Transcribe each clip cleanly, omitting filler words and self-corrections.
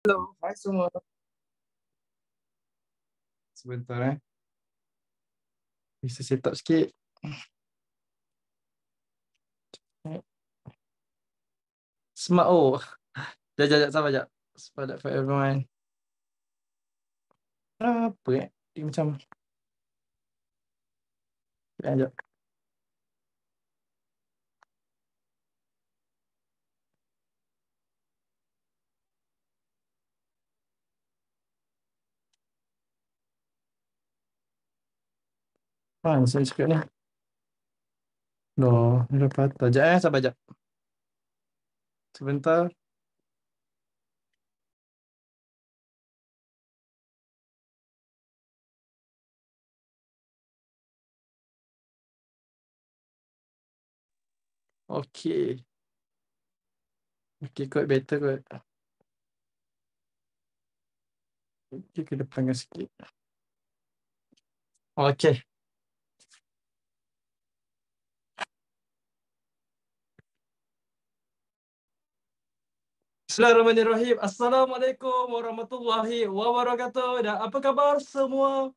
Halo, hai semua. Sebentar Bisa set up sikit. Smart oh. Jap, sabar jap. Sepadat for everyone. Apa Dia macam jap. Saya cakap ni. Loh, dah patah. Jap sabar jap. Sebentar. Okey. Okey, kot better kot. Okey, ke depankan sikit. Okey. Bismillahirrahmanirrahim. Assalamualaikum warahmatullahi wabarakatuh. Dan apa khabar semua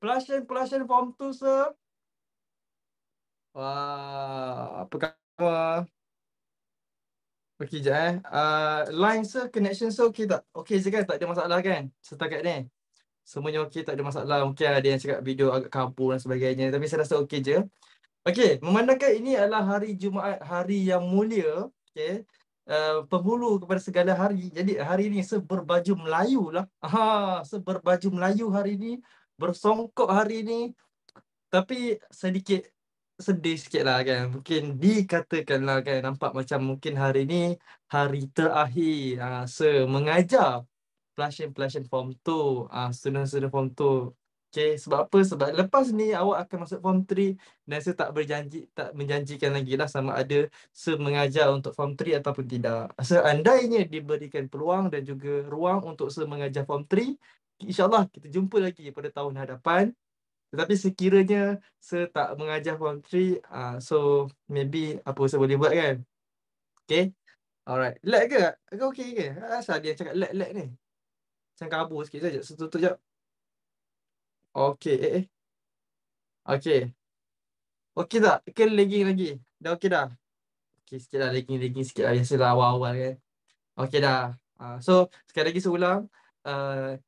pelasian Form 2, sir? Wah, apa khabar? Okey, jap line sir, connection sir okey tak? Okey je kan? Tak ada masalah kan? Setakat ni. Semuanya okey, tak ada masalah. Mungkin ada yang cakap video agak kabur dan sebagainya. Tapi saya rasa okey je. Okey, memandangkan ini adalah hari Jumaat, hari yang mulia. Okey. Penghulu kepada segala hari. Jadi hari ini saya berbaju Melayu lah. Saya berbaju Melayu hari ini. Bersongkok hari ini. Tapi sedikit sedih sikit lah kan. Mungkin dikatakanlah kan, nampak macam mungkin hari ni hari terakhir mengajar pelasian Form 2, student-student Form 2. Okay, sebab apa? Sebab lepas ni awak akan masuk Form 3 dan saya tak menjanjikan lagi lah sama ada saya mengajar untuk Form 3 ataupun tidak. Seandainya diberikan peluang dan juga ruang untuk saya mengajar Form 3, InsyaAllah kita jumpa lagi pada tahun hadapan. Tetapi sekiranya saya tak mengajar Form 3, so maybe apa saya boleh buat kan? Okay? Alright. Lag ke? Ke okey ke? Asal dia cakap lag ni? Macam kabur sikit saja. Tutup jap. Okey. Okey. Okey tak? Ke lagging lagi? Dah okey dah? Okey, sikit lah lagging sikit lah. Biasalah awal-awal kan. Okey dah. So, sekali lagi saya ulang.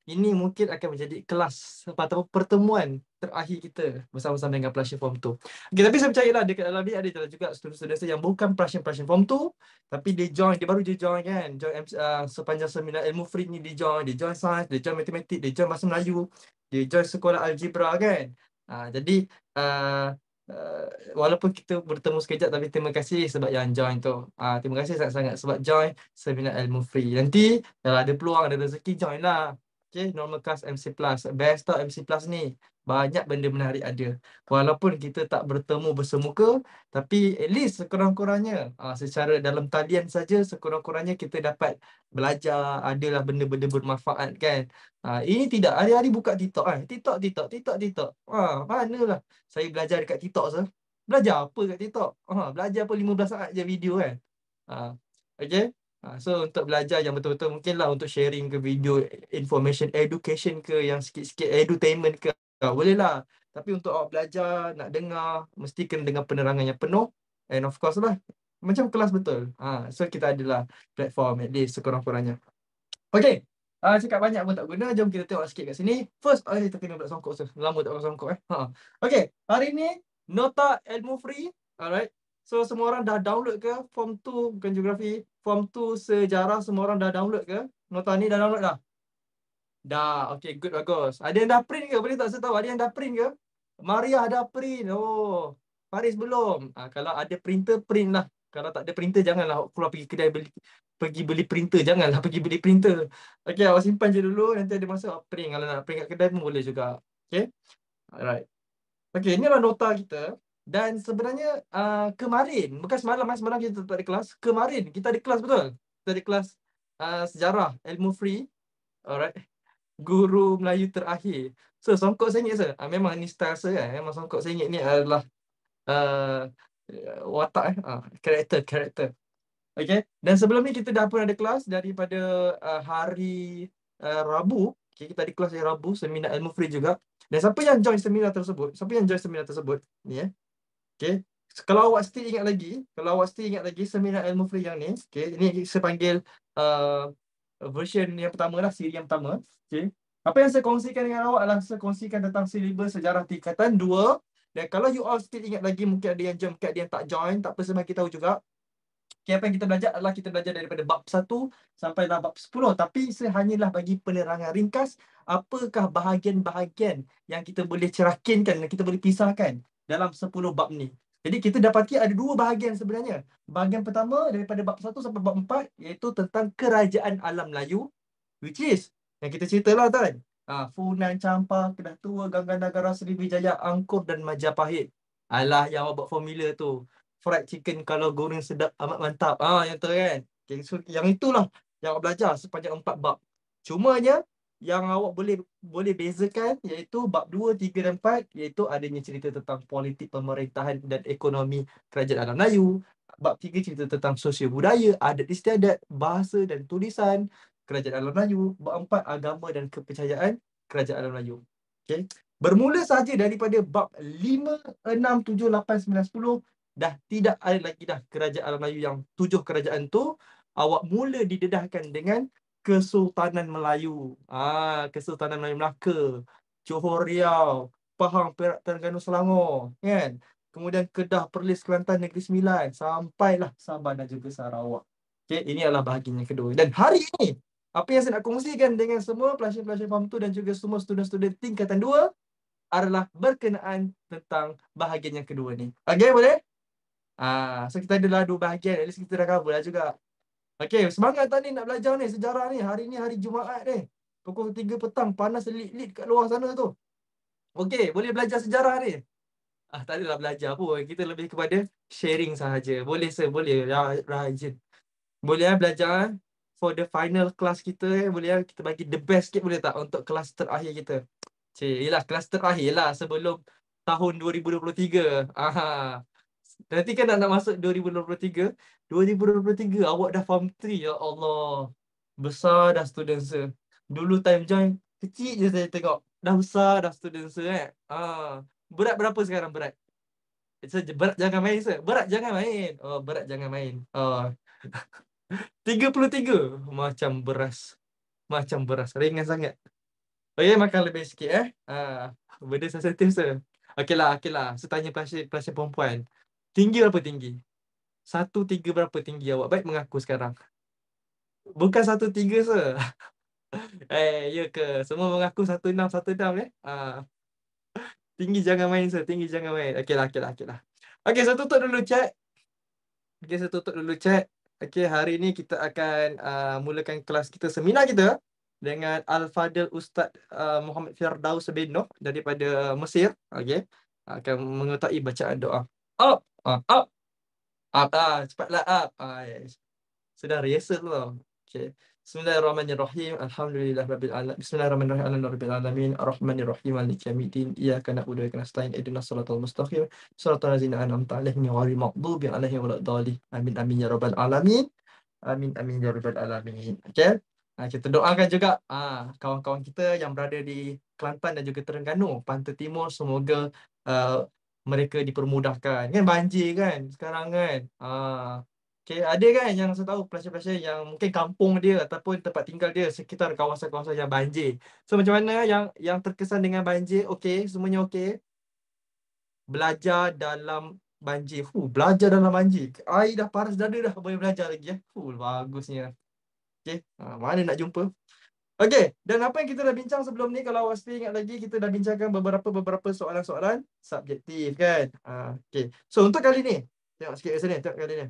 Ini mungkin akan menjadi kelas atau pertemuan terakhir kita bersama-sama dengan pelasian Form 2. Okay, tapi saya percayalah dekat dalam ni ada juga student-student saya yang bukan pelasian Form 2, tapi dia baru join kan. Sepanjang seminar ilmu free ni dia join sains, dia join matematik, dia join bahasa Melayu, dia join sekolah algebra kan. Jadi uh, uh, walaupun kita bertemu sekejap, tapi terima kasih sebab yang join tu. Terima kasih sangat-sangat sebab join seminar ilmu free. Nanti kalau ada peluang, ada rezeki, join lah. Okay, normal class MC Plus. Best tau MC Plus ni. Banyak benda menarik ada. Walaupun kita tak bertemu bersemuka, tapi at least sekurang-kurangnya secara dalam talian saja, sekurang-kurangnya kita dapat belajar, adalah benda-benda bermanfaat kan. Ini tidak hari-hari buka TikTok kan. TikTok. Manalah saya belajar dekat TikTok sah. Belajar apa kat TikTok? Belajar apa 15 saat je video kan. Okay. So untuk belajar yang betul-betul mungkinlah untuk sharing ke video information education ke yang sikit-sikit edutainment ke, boleh lah. Tapi untuk awak belajar, nak dengar, mesti kena dengan penerangan yang penuh. And of course lah, macam kelas betul. So kita adalah platform at least sekurang-kurangnya. Okay. Cakap banyak pun tak guna. Jom kita tengok sikit kat sini. First, kita kena pula songkok. Lama tak pakai songkok Okay. Hari ni, nota ilmu free. Alright. So, semua orang dah download ke? Form 2 bukan geografi. Form 2 sejarah, semua orang dah download ke? Nota ni dah download dah? Dah. Okay, good, bagus. Ada yang dah print ke? Boleh tak saya tahu? Ada yang dah print ke? Maria dah print. Oh. Faris belum. Kalau ada printer, print lah. Kalau tak ada printer, janganlah keluar pergi kedai pergi beli printer. Janganlah pergi beli printer. Okay, awak simpan je dulu. Nanti ada masa awak print. Kalau nak print kat kedai pun boleh juga. Okay. Alright. Okay, ini adalah nota kita. Dan sebenarnya kemarin, bukan semalam, semalam kita tak ada kelas. Kemarin kita ada kelas, betul? Kita ada kelas sejarah, ilmu free. Alright. Guru Melayu terakhir. So, songkok sengit saya. Memang ni style saya kan. Memang songkok sengit ni adalah watak karakter. Okay. Dan sebelum ni kita dah pun ada kelas daripada hari Rabu. Okay, kita ada kelas hari Rabu, seminar ilmu free juga. Dan siapa yang join seminar tersebut? Siapa yang join seminar tersebut? Ni Okay. Kalau awak still ingat lagi seminar ilmu free yang ni, okay, ini saya panggil version yang pertama lah, siri yang pertama. Okay. Apa yang saya kongsikan dengan awak adalah saya kongsikan tentang silibus sejarah tingkatan 2. Dan kalau you all still ingat lagi, mungkin ada yang join, mungkin ada yang tak join, tak apa, saya bagi tahu juga. Okay, apa yang kita belajar adalah kita belajar daripada bab 1 sampai bab 10. Tapi saya hanyalah bagi penerangan ringkas apakah bahagian-bahagian yang kita boleh cerakinkan dan kita boleh pisahkan dalam 10 bab ni. Jadi kita dapati ada 2 bahagian sebenarnya. Bahagian pertama daripada bab 1 sampai bab 4 iaitu tentang kerajaan alam Melayu, which is yang kita ceritalah kan. Funan, Champa, Kedah Tua, Gangganagara, Sriwijaya, Angkor dan Majapahit. Alah, yang awak buat formula tu. Fried chicken kalau goreng sedap amat mantap. Yang tu kan. Okay, so yang itulah yang awak belajar sepanjang 4 bab. Cumanya yang awak boleh bezakan iaitu bab 2, 3 dan 4 iaitu adanya cerita tentang politik, pemerintahan dan ekonomi kerajaan alam Melayu. Bab 3 cerita tentang sosial budaya, adat istiadat, bahasa dan tulisan kerajaan alam Melayu. Bab 4 agama dan kepercayaan kerajaan alam Melayu. Okay. Bermula saja daripada bab 5, 6, 7, 8, 9, 10 dah tidak ada lagi dah kerajaan alam Melayu yang 7 kerajaan tu. Awak mula didedahkan dengan Kesultanan Melayu. Kesultanan Melayu Melaka, Johor Riau, Pahang, Perak, Terengganu, Selangor, kan? Kemudian Kedah, Perlis, Kelantan, Negeri Sembilan, sampailah Sabah dan juga Sarawak. Okay, ini adalah bahagian yang kedua. Dan hari ini, apa yang saya nak kongsikan dengan semua pelajar-pelajar Form 2 dan juga semua student-student tingkatan 2 adalah berkenaan tentang bahagian yang kedua ni. Okay, boleh? So kita adalah 2 bahagian. At least kita dah cover lah juga. Okay, semangat tadi nak belajar ni sejarah ni. Hari ni hari Jumaat ni. Pukul 3 petang, panas lit-lit kat luar sana tu. Okay, boleh belajar sejarah ni? Tak adalah belajar pun. Kita lebih kepada sharing sahaja. Boleh sir, boleh. Rajin. Boleh belajar for the final class kita. Boleh kita bagi the best sikit boleh tak untuk kelas terakhir kita. Yelah, kelas terakhir lah sebelum tahun 2023. Nanti kan nak masuk 2023. 2023 awak dah form 3. Ya Allah. Besar dah student saya. Dulu time join kecil je saya tengok. Dah besar dah student saya. Berat berapa sekarang berat? Berat jangan main sir. Berat jangan main. Berat jangan main. 33. Macam beras. Macam beras. Ringan sangat. Okay, makan lebih sikit benda sensitif sir. Okey lah. Saya tanya pelajar perempuan. Tinggi berapa tinggi? 1.3 berapa tinggi awak? Baik mengaku sekarang. Bukan 1.3 sir. Ya ke? Semua mengaku 1.6 tinggi jangan main sir. Tinggi jangan main. Okey lah. Okey, saya tutup dulu chat. Okey, hari ni kita akan mulakan kelas kita, seminar kita dengan Al-Fadil Ustaz Muhammad Firdaus bin Noh daripada Mesir. Okey. Akan mengetahui bacaan doa. Up. Up. Cepatlah up. Yes. Sudah rehearsal tau. Okay. Bismillahirrahmanirrahim. Alhamdulillahirabbil alamin. Bismillahirrahmanirrahim. Alhamdulillahirabbil alamin. Arrahmanirrahim. Maliki yaumiddin. Iyyaka na'budu wa iyyaka nasta'in. Ihdinas siratal mustaqim. Siratal ladzina an'amta 'alaihim ghairil maghdubi 'alaihim waladdallin. Amin amin ya rabbal alamin. Amin amin ya rabbal alamin. Okey. Kita doakan juga kawan-kawan kita yang berada di Kelantan dan juga Terengganu, pantai timur, semoga mereka dipermudahkan. Kan banjir kan sekarang kan. Okay, ada kan yang saya tahu pelajar-pelajar yang mungkin kampung dia ataupun tempat tinggal dia sekitar kawasan-kawasan yang banjir. So macam mana yang terkesan dengan banjir? Okey, semuanya okey. Belajar dalam banjir. Belajar dalam banjir. Air dah paras dada dah boleh belajar lagi ya. Bagusnya. Okey, mana nak jumpa? Okey, dan apa yang kita dah bincang sebelum ni, kalau awak still ingat lagi, kita dah bincangkan beberapa soalan-soalan subjektif kan. Okey. So untuk kali ni, tengok sikit kat sini, tengok kali ni.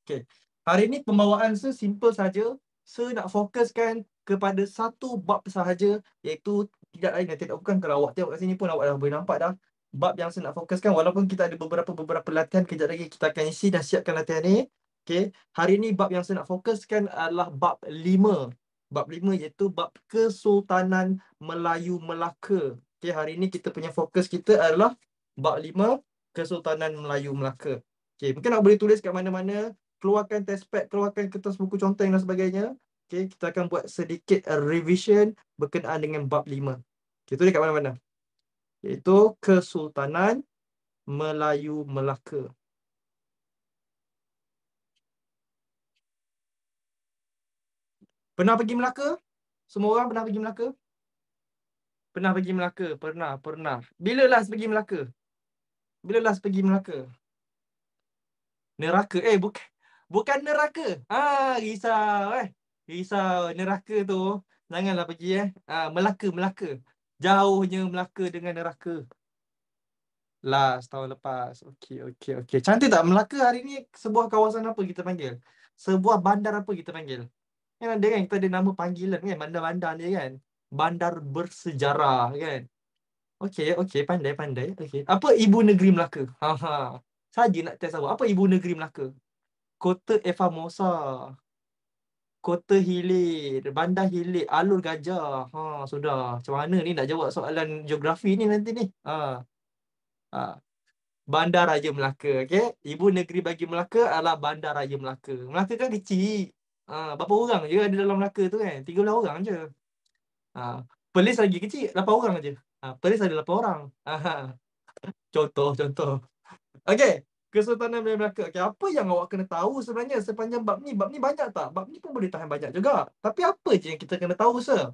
Okay. Hari ni pembawaan saya simple saja. Saya nak fokuskan kepada satu bab sahaja, iaitu tidak lain dan tidak bukan. Kalau awak tengok kat sini pun awak dah boleh nampak dah bab yang saya nak fokuskan. Walaupun kita ada beberapa latihan, kejap lagi kita akan isi dan siapkan latihan ni. Okay. Hari ni bab yang saya nak fokuskan adalah bab 5. Bab 5 iaitu bab Kesultanan Melayu Melaka. Okay. Hari ni kita punya fokus kita adalah bab 5 Kesultanan Melayu Melaka. Okay. Mungkin awak boleh tulis kat mana-mana. keluarkan test pad, keluarkan kertas buku conteng dan sebagainya. Okay, kita akan buat sedikit revision berkenaan dengan bab 5. Okay, itu dekat mana-mana. Iaitu Kesultanan Melayu Melaka. Pernah pergi Melaka? Semua orang pernah pergi Melaka? Pernah pergi Melaka? Pernah. Bila last pergi Melaka? Bila last pergi Melaka? Neraka. Bukan neraka. Risau Risau. Neraka tu janganlah pergi Melaka. Jauhnya Melaka dengan neraka. Last tahun lepas. Okey. Cantik tak? Melaka hari ni sebuah kawasan apa kita panggil? Sebuah bandar apa kita panggil? Kan ada kan, kita ada nama panggilan kan, bandar-bandar dia kan. Bandar bersejarah kan. Okey, pandai. Okey. Apa ibu negeri Melaka? Saja nak test awak. Apa ibu negeri Melaka? Kota Efamosa, Kota Hilir, Bandar Hilir, Alur Gajah. Sudah. Macam mana ni nak jawab soalan geografi ni nanti ni? Ha. Bandar Raya Melaka, okey? Ibu negeri bagi Melaka adalah Bandar Raya Melaka. Melaka kan kecil. Berapa orang je ada dalam Melaka tu kan? 13 orang je. Perlis lagi kecil, 8 orang je. Perlis ada 8 orang. Contoh. Okey, Kesultanan Melayu Melaka. Okey, apa yang awak kena tahu sebenarnya sepanjang bab ni? Bab ni banyak tak? Bab ni pun boleh tahan banyak juga. Tapi apa je yang kita kena tahu, sir?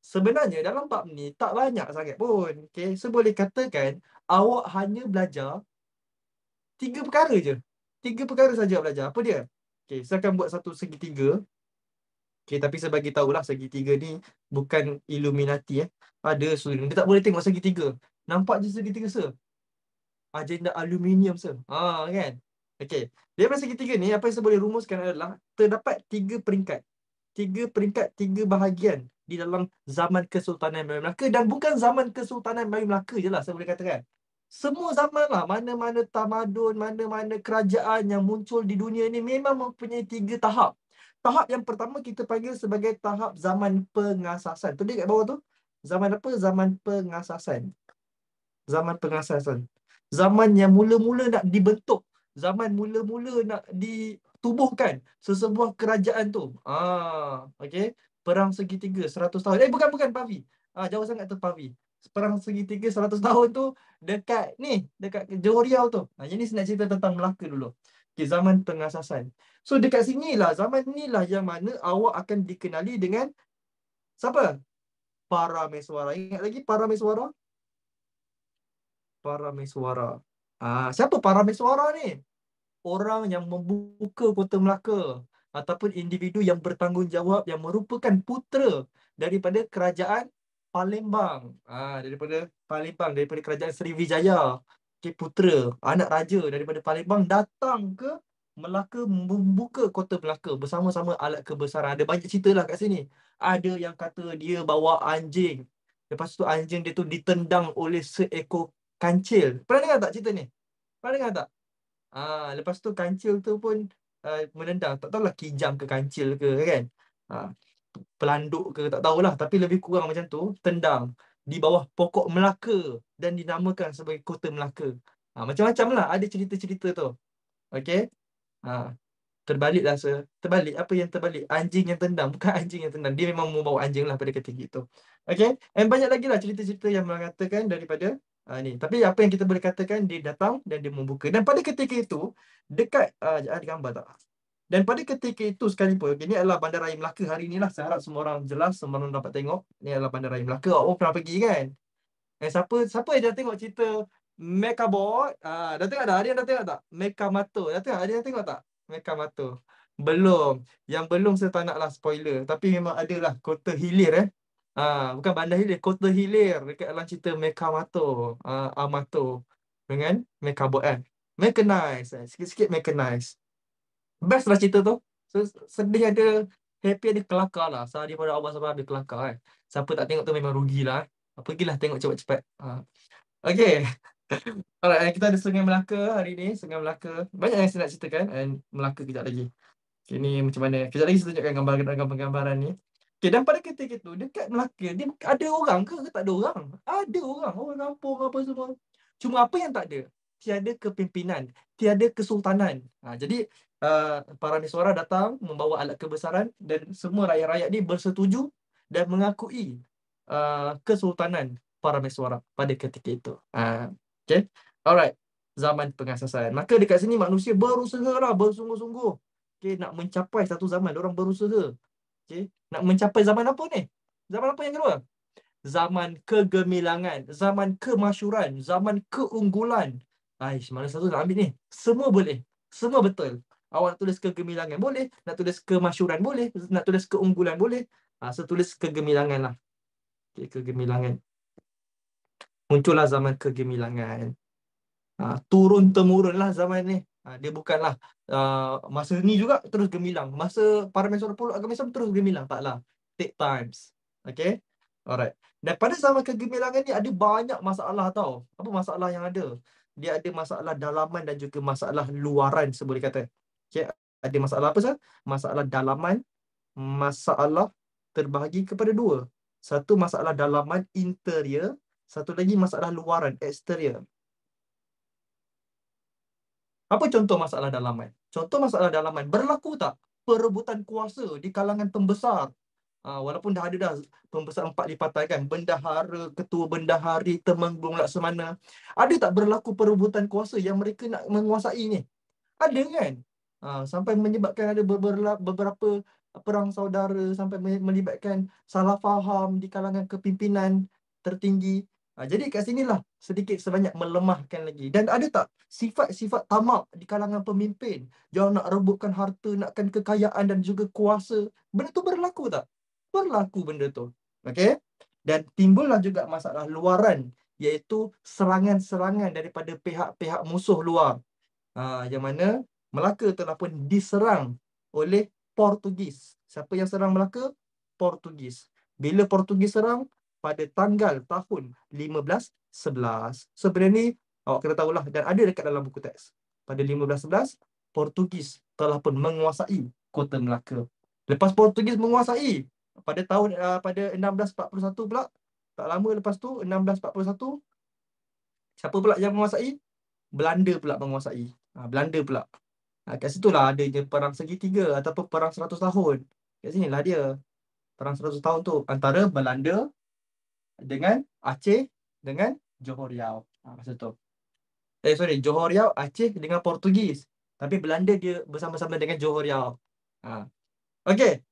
Sebenarnya dalam bab ni tak banyak sangat pun. Okey, so boleh katakan awak hanya belajar 3 perkara je. 3 perkara saja awak belajar. Apa dia? Okey, saya akan buat satu segitiga. Okey, tapi saya bagi tahulah segitiga ni bukan Illuminati Ada student dia tak boleh tengok segitiga. Nampak je segitiga, sir? Agenda aluminium, sir. Kan? Okey. Daripada segitiga ni, apa yang saya boleh rumuskan adalah terdapat 3 peringkat. 3 peringkat, 3 bahagian di dalam zaman Kesultanan Melayu Melaka, dan bukan zaman Kesultanan Melayu Melaka je lah saya boleh katakan. Semua zaman lah, mana-mana tamadun, mana-mana kerajaan yang muncul di dunia ni memang mempunyai 3 tahap. Tahap yang pertama kita panggil sebagai tahap zaman pengasasan. Tu dia kat bawah tu. Zaman apa? Zaman pengasasan. Zaman pengasasan. Zaman yang mula-mula nak dibentuk. Zaman mula-mula nak ditubuhkan sesebuah kerajaan tu. Okey. Perang segitiga 100 tahun. Bukan Pavi. Jauh sangat tu Pavi. Perang segitiga 100 tahun tu dekat Johor Riau tu. Jadi saya nak cerita tentang Melaka dulu. Okay, zaman pengasasan. So dekat sinilah, zaman inilah yang mana awak akan dikenali dengan siapa? Parameswara. Ingat lagi Parameswara? Parameswara. Siapa Parameswara ni? Orang yang membuka Kota Melaka ataupun individu yang bertanggungjawab yang merupakan putera daripada kerajaan Palembang. Daripada kerajaan Sriwijaya. Okay, putera, anak raja daripada Palembang datang ke Melaka membuka Kota Melaka bersama-sama alat kebesaran. Ada banyak cerita lah kat sini. Ada yang kata dia bawa anjing. Lepas tu anjing dia tu ditendang oleh seekor kancil. Pernah dengar tak cerita ni? Pernah dengar tak? Lepas tu kancil tu pun menendang. Tak tahulah kijang ke kancil ke kan. Pelanduk ke tak tahulah. Tapi lebih kurang macam tu. Tendang di bawah pokok Melaka dan dinamakan sebagai Kota Melaka. Macam-macam lah ada cerita-cerita tu. Okay. Terbaliklah, sir. Terbalik. Apa yang terbalik? Anjing yang tendang. Bukan anjing yang tendang. Dia memang membawa anjing lah pada ketika itu. Okay. And banyak lagi lah cerita-cerita yang mengatakan daripada ni. Tapi apa yang kita boleh katakan, dia datang dan dia membuka. Dan pada ketika itu, dekat ada gambar tak? Dan pada ketika itu sekalipun, ini adalah Bandaraya Melaka hari ni lah. Saya harap semua orang jelas, semua orang dapat tengok. Ini adalah Bandaraya Melaka. Pernah pergi kan? Siapa yang dah tengok cerita Mekabot? Dah tengok tak? Ada yang dah tengok tak? Mekamato. Dah tengok? Ada yang tengok tak? Mekamato. Belum. Yang belum saya tak naklah spoiler. Tapi memang adalah Kota Hilir bukan Bandar Hilir. Kota Hilir dekat dalam cerita Mekamato. Amato. Dengan Mekabot kan? Mechanize. Sikit-sikit mechanize. Best lah cerita tu. So, sedih ada, happy ada, kelakar lah. Daripada awal sampai habis kelakar kan. Siapa tak tengok tu memang rugilah. Pergilah tengok cepat-cepat. Okay. Alright, kita ada Sungai Melaka hari ni. Sungai Melaka. Banyak yang saya nak ceritakan. And Melaka kejap lagi. Okay, ni macam mana. Kejap lagi saya tunjukkan gambar-gambaran ni. Okay, dan pada ketika itu, dekat Melaka, dia ada orang ke tak ada orang? Ada orang. Orang kampung apa semua. Cuma apa yang tak ada? tiada kepimpinan, tiada kesultanan. Jadi para Miswara datang membawa alat kebesaran dan semua rakyat-rakyat ni bersetuju dan mengakui kesultanan para Miswara pada ketika itu. Okay. Alright. Zaman pengasasan. Maka dekat sini manusia berusaha lah, bersungguh-sungguh. Okay, nak mencapai satu zaman, orang berusaha. Okay. Nak mencapai zaman apa ni? Zaman apa yang kedua? Zaman kegemilangan, zaman kemasyuran, zaman keunggulan. Mana satu nak ambil ni? Semua boleh. Semua betul. Awak nak tulis kegemilangan boleh, nak tulis kemasyuran boleh, nak tulis keunggulan boleh. Saya tulis kegemilangan lah. Okay, kegemilangan. Muncullah zaman kegemilangan. Turun-temurun lah zaman ni. Dia bukanlah masa ni juga terus gemilang. Masa para Mesir Pulau agama Islam terus gemilang. Taklah. Take times. Okay. Alright. Dan pada zaman kegemilangan ni ada banyak masalah tau. Apa masalah yang ada? Dia ada masalah dalaman dan juga masalah luaran seboleh kata. Okay. Ada masalah apa sah? Masalah dalaman, masalah terbahagi kepada dua. Satu masalah dalaman interior, satu lagi masalah luaran exterior. Apa contoh masalah dalaman? Contoh masalah dalaman, berlaku tak perebutan kuasa di kalangan pembesar? Walaupun dah ada dah pembesar 4 lipatan kan, bendahara, ketua bendahari, temenggung laksamana. Ada tak berlaku perebutan kuasa yang mereka nak menguasai ni? Ada kan? Sampai menyebabkan ada beberapa perang saudara, sampai melibatkan salah faham di kalangan kepimpinan tertinggi. Jadi kat sinilah sedikit sebanyak melemahkan lagi. Dan ada tak sifat-sifat tamak di kalangan pemimpin yang nak rebutkan harta, nakkan kekayaan dan juga kuasa? Benda tu berlaku tak? Berlaku benda tu. Okay? Dan timbullah juga masalah luaran, iaitu serangan-serangan daripada pihak-pihak musuh luar. Yang mana Melaka telah pun diserang oleh Portugis. Siapa yang serang Melaka? Portugis. Bila Portugis serang? Pada tanggal tahun 1511. Sebenarnya ni awak kena tahulah, dan ada dekat dalam buku teks. Pada 1511, Portugis telah pun menguasai kota Melaka. Lepas Portugis menguasai, pada tahun pada 1641 pula, tak lama lepas tu 1641, siapa pula yang menguasai? Belanda pula menguasai. Belanda pula. Kat situlah adanya perang segitiga ataupun perang 100 tahun. Kat sinilah dia. Perang 100 tahun tu antara Belanda dengan Aceh dengan Johor Riau. Masa tu. Johor Riau, Aceh dengan Portugis. Tapi Belanda dia bersama-sama dengan Johor Riau. Okay.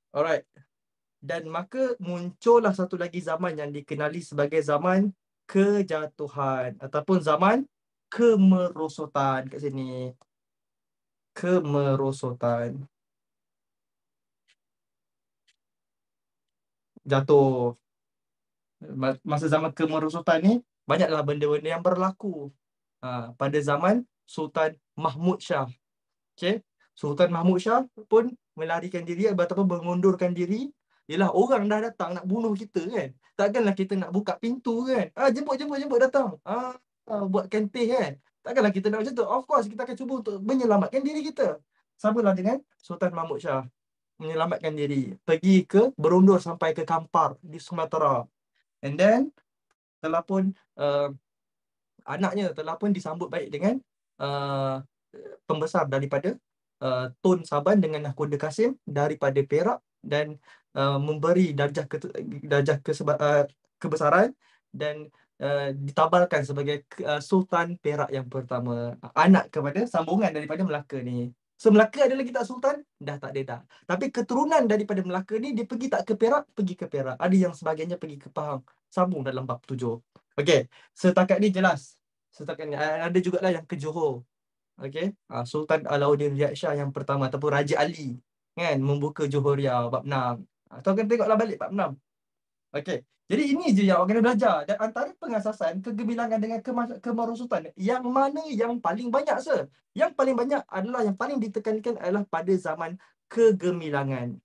Alright. Dan maka muncullah satu lagi zaman yang dikenali sebagai zaman kejatuhan ataupun zaman kemerosotan kat sini. Kemerosotan. Jatuh. Masa zaman kemerosotan ni, banyaklah benda-benda yang berlaku pada zaman Sultan Mahmud Shah. Okay? Sultan Mahmud Shah pun melarikan diri ataupun mengundurkan diri. Yelah, orang dah datang nak bunuh kita kan. Takkanlah kita nak buka pintu kan. Jemput datang. Buat kentih kan. Takkanlah kita nak macam tu. Of course, kita akan cuba untuk menyelamatkan diri kita. Samalah dengan Sultan Mahmud Shah. Menyelamatkan diri. Pergi ke, berundur sampai ke Kampar di Sumatera. And then, telah pun anaknya telah pun disambut baik dengan pembesar daripada Tun Saban dengan Nahkoda Kasim daripada Perak, dan memberi darjah kebesaran dan ditabalkan sebagai Sultan Perak yang pertama, anak kepada sambungan daripada Melaka ni. So Melaka ada lagi tak Sultan? Dah tak ada dah. Tapi keturunan daripada Melaka ni, dia pergi tak ke Perak? Pergi ke Perak. Ada yang sebagainya pergi ke Pahang. Sambung dalam bab 7. Okey, setakat ni jelas. Setakat ni ada jugalah yang ke Johor. Okey, Sultan Alauddin Riyad Shah yang pertama ataupun Raja Ali kan, membuka Johor Riau bab 6. Atau akan tengoklah balik bab 6. Okey. Jadi ini je yang awak kena belajar. Dan antara pengasasan, kegemilangan dengan kemerosotan, yang mana yang paling banyak Yang paling banyak adalah, yang paling ditekankan adalah pada zaman kegemilangan.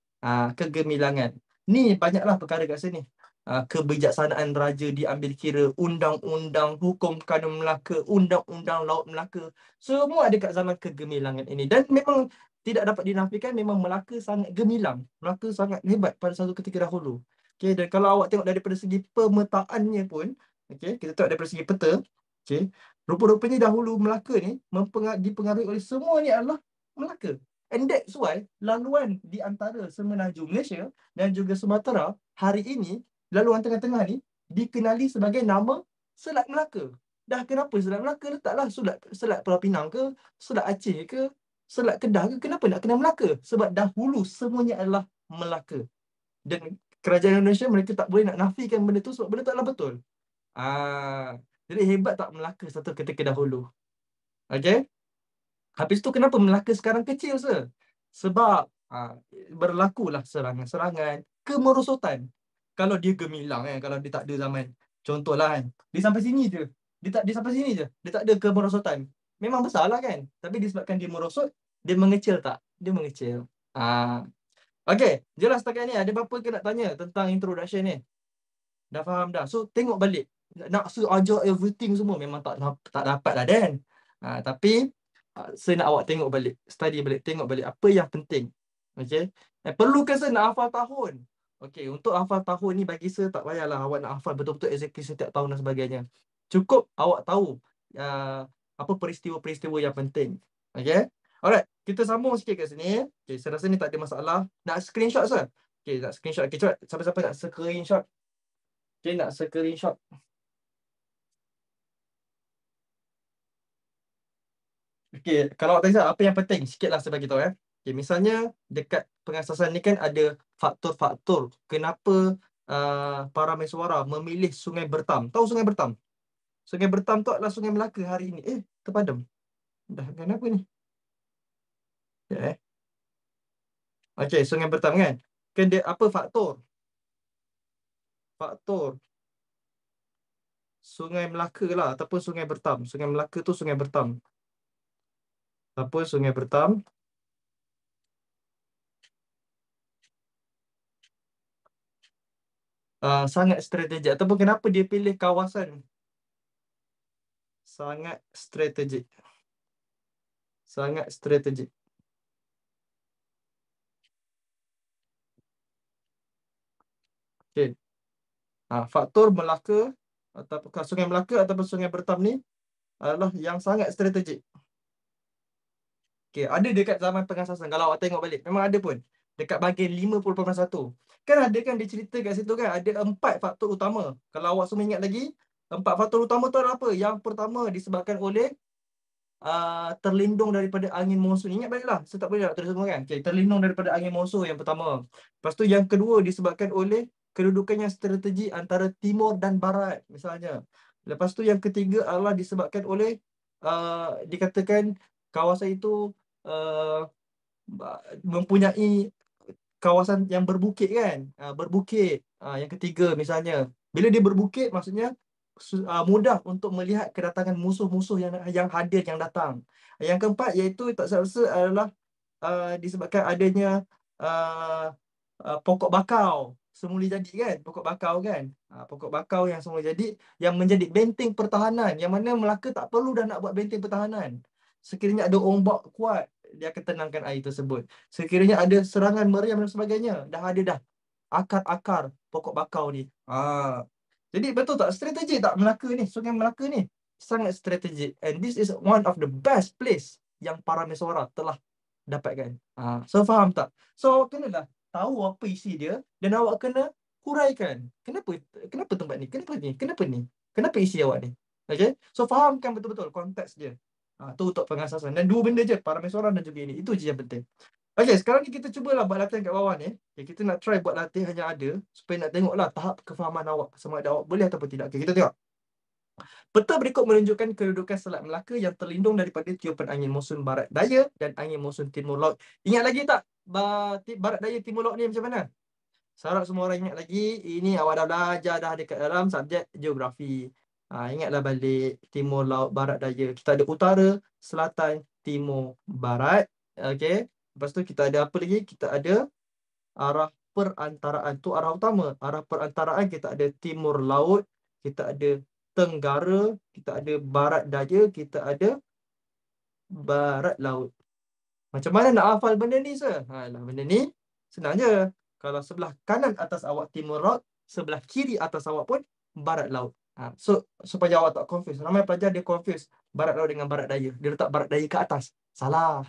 Kegemilangan. Ni banyaklah perkara kat sini. Kebijaksanaan raja diambil kira, undang-undang hukum kanun Melaka, undang-undang laut Melaka, semua ada kat zaman kegemilangan ini. Dan memang tidak dapat dinafikan, memang Melaka sangat gemilang. Melaka sangat hebat pada satu ketika dahulu. Okay, dan kalau awak tengok daripada segi pemetaannya pun, okay, kita tengok daripada segi peta, Okay. Rupa-rupanya dahulu Melaka ni dipengaruhi oleh semua ni adalah Melaka. And that's why laluan di antara semenanjung Malaysia dan juga Sumatera hari ini, laluan tengah-tengah ni dikenali sebagai nama Selat Melaka. Dah kenapa Selat Melaka? Letaklah Selat Pulau Pinang ke, Selat Aceh ke, Selat Kedah ke, kenapa nak kena Melaka? Sebab dahulu semuanya adalah Melaka. Dan kerajaan Indonesia mereka tak boleh nak nafikan benda tu sebab benda tu adalah betul. Jadi hebat tak Melaka satu ketika dahulu. Okay. Habis tu kenapa Melaka sekarang kecil sebab berlakulah serangan-serangan, kemerosotan. Kalau dia gemilang kan, kalau dia tak ada zaman. Contohlah kan, dia sampai sini je. Dia sampai sini je. Dia tak ada kemerosotan. Memang besar lah kan. Tapi disebabkan dia merosot, dia mengecil tak? Dia mengecil. Okay, jelas setakat ni. Ada apa-apa ke nak tanya tentang introduction ni? Dah faham dah. So tengok balik. Nak ajar everything semua memang tak dapat lah Dan. Tapi saya nak awak tengok balik, study balik, tengok balik apa yang penting. Okay. Perlukah saya nak hafal tahun? Okay, untuk hafal tahun ni bagi saya tak payahlah awak nak hafal betul-betul exactly setiap tahun dan sebagainya. Cukup awak tahu apa peristiwa-peristiwa yang penting. Okay. Alright, kita sambung sikit kat sini. Okay, saya rasa ni tak ada masalah. Nak screenshot sir? Okay, nak screenshot. Okay, cepat. Siapa-siapa nak screenshot? Okay, nak screenshot. Okay, kalau awak tanya apa yang penting, sikitlah saya bagi tahu ya. Okay, misalnya dekat pengasasan ni kan ada faktor-faktor kenapa para mesuara memilih Sungai Bertam. Tahu Sungai Bertam? Sungai Bertam tu adalah Sungai Melaka hari ini. Terpadam. Dah kenapa ni? Okay, Sungai Bertam kan? Kan dia apa faktor? Faktor Sungai Melaka lah ataupun Sungai Bertam. Sungai Melaka tu Sungai Bertam. Apa Sungai Bertam? Sangat strategik ataupun kenapa dia pilih kawasan sangat strategik. Sangat strategik. Okay. Faktor Melaka ataupun Sungai Melaka ataupun Sungai Bertam ni adalah yang sangat strategik. Okay, ada dekat zaman pengasasan. Kalau awak tengok balik, memang ada pun. Dekat bahagian 50.1. Kan ada kan dia cerita kat situ kan, ada 4 faktor utama. Kalau awak semua ingat lagi, 4 faktor utama tu adalah apa? Yang pertama disebabkan oleh terlindung daripada angin monsun. Ingat baiklah, saya tak boleh nak terus semua kan. Okay, terlindung daripada angin monsun yang pertama. Lepas tu yang kedua disebabkan oleh kedudukannya strategi antara timur dan barat misalnya. Lepas tu yang ketiga adalah disebabkan oleh dikatakan kawasan itu mempunyai kawasan yang berbukit kan. Berbukit. Yang ketiga misalnya. Bila dia berbukit maksudnya mudah untuk melihat kedatangan musuh-musuh yang hadir, yang datang. Yang keempat iaitu tak saya rasa adalah disebabkan adanya pokok bakau semula jadi kan. Pokok bakau kan. Pokok bakau yang semula jadi yang menjadi benteng pertahanan. Yang mana Melaka tak perlu dah nak buat benteng pertahanan. Sekiranya ada ombak kuat, dia akan tenangkan air tersebut. Sekiranya ada serangan meriam dan sebagainya, dah ada dah akar-akar pokok bakau ni. Jadi betul tak? Strategik tak Melaka ni? Sungai Melaka ni sangat strategik. And this is one of the best place yang para mesuara telah dapatkan. So faham tak? So awak kenalah tahu apa isi dia dan awak kena huraikan. Kenapa tempat ni? Kenapa ni? Kenapa ni? Kenapa isi awak ni? Okay? So fahamkan betul-betul konteks dia. Tu untuk pengasasan. Dan dua benda je, para mesuara dan juga ini. Itu je yang penting. Okay, sekarang ni kita cubalah buat latihan kat bawah ni. Okay, kita nak try buat latihan yang ada supaya nak tengoklah tahap kefahaman awak. Sama ada awak boleh ataupun tidak. Okay, kita tengok. Peta berikut menunjukkan kedudukan Selat Melaka yang terlindung daripada tiupan angin monsun barat daya dan angin monsun timur laut. Ingat lagi tak barat daya timur laut ni macam mana? Saya harap semua orang ingat lagi. Ini awak dah belajar dah dekat dalam subjek geografi. Ingatlah balik timur laut barat daya. Kita ada utara, selatan, timur, barat. Okay. Lepas tu kita ada apa lagi? Kita ada arah perantaraan. Tu arah utama. Arah perantaraan kita ada timur laut. Kita ada tenggara. Kita ada barat daya. Kita ada barat laut. Macam mana nak hafal benda ni sir? Benda ni senang je. Kalau sebelah kanan atas awak timur laut, sebelah kiri atas awak pun barat laut. So supaya awak tak confuse. Ramai pelajar dia confuse barat laut dengan barat daya. Dia letak barat daya ke atas. Salah.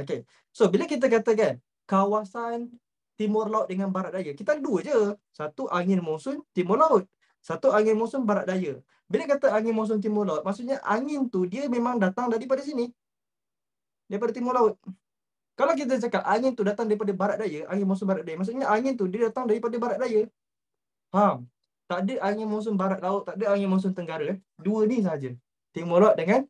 Okay. So bila kita katakan kawasan timur laut dengan barat daya, kita ada dua je. Satu angin monsun timur laut. Satu angin monsun barat daya. Bila kata angin monsun timur laut, maksudnya angin tu dia memang datang daripada sini. Daripada timur laut. Kalau kita cakap angin tu datang daripada barat daya, angin monsun barat daya, maksudnya angin tu dia datang daripada barat daya. Faham? Tak ada angin monsun barat laut, tak ada angin monsun tenggara. Dua ni saja. Timur laut dengan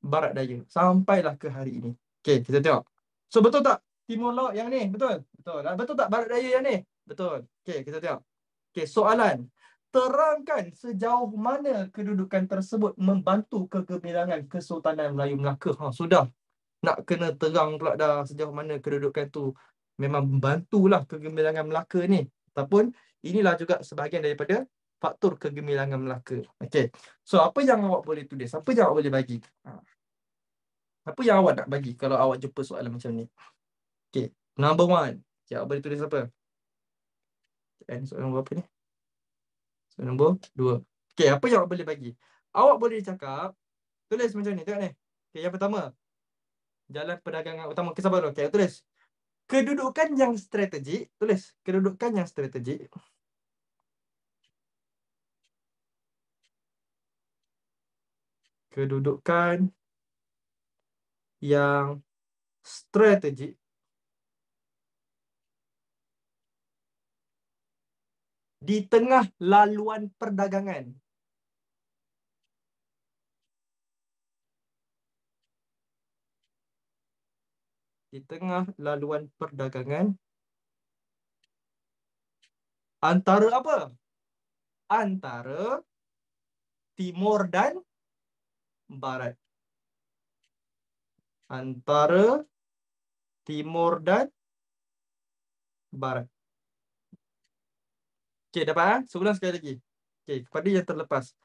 barat daya. Sampailah ke hari ini. Okey, kita tengok. So betul tak timur laut yang ni? Betul? Betul. Betul tak barat daya yang ni? Betul. Okey, kita tengok. Okey, soalan. Terangkan sejauh mana kedudukan tersebut membantu kegemilangan Kesultanan Melayu Melaka. Sudah. Nak kena terang pula dah sejauh mana kedudukan tu memang membantulah kegemilangan Melaka ni. Ataupun inilah juga sebahagian daripada faktor kegemilangan Melaka. Okey. So apa yang awak boleh tulis? Apa yang awak boleh bagi? Apa yang awak nak bagi kalau awak jumpa soalan macam ni? Okey. Number 1. Okay, awak boleh tulis apa? Soalan nombor apa ni? Soalan nombor 2. Okey, apa yang awak boleh bagi? Awak boleh cakap, tulis macam ni. Tengok ni. Okey, yang pertama. Jalan perdagangan utama. Okey, sabar dulu. Okey, tulis. Kedudukan yang strategik. Tulis. Kedudukan yang strategik. Kedudukan yang strategik di tengah laluan perdagangan. Di tengah laluan perdagangan. Antara apa? Antara timur dan barat. Antara timur dan barat. Okey, dapat? Sebulan sekali lagi. Okey, kepada yang terlepas.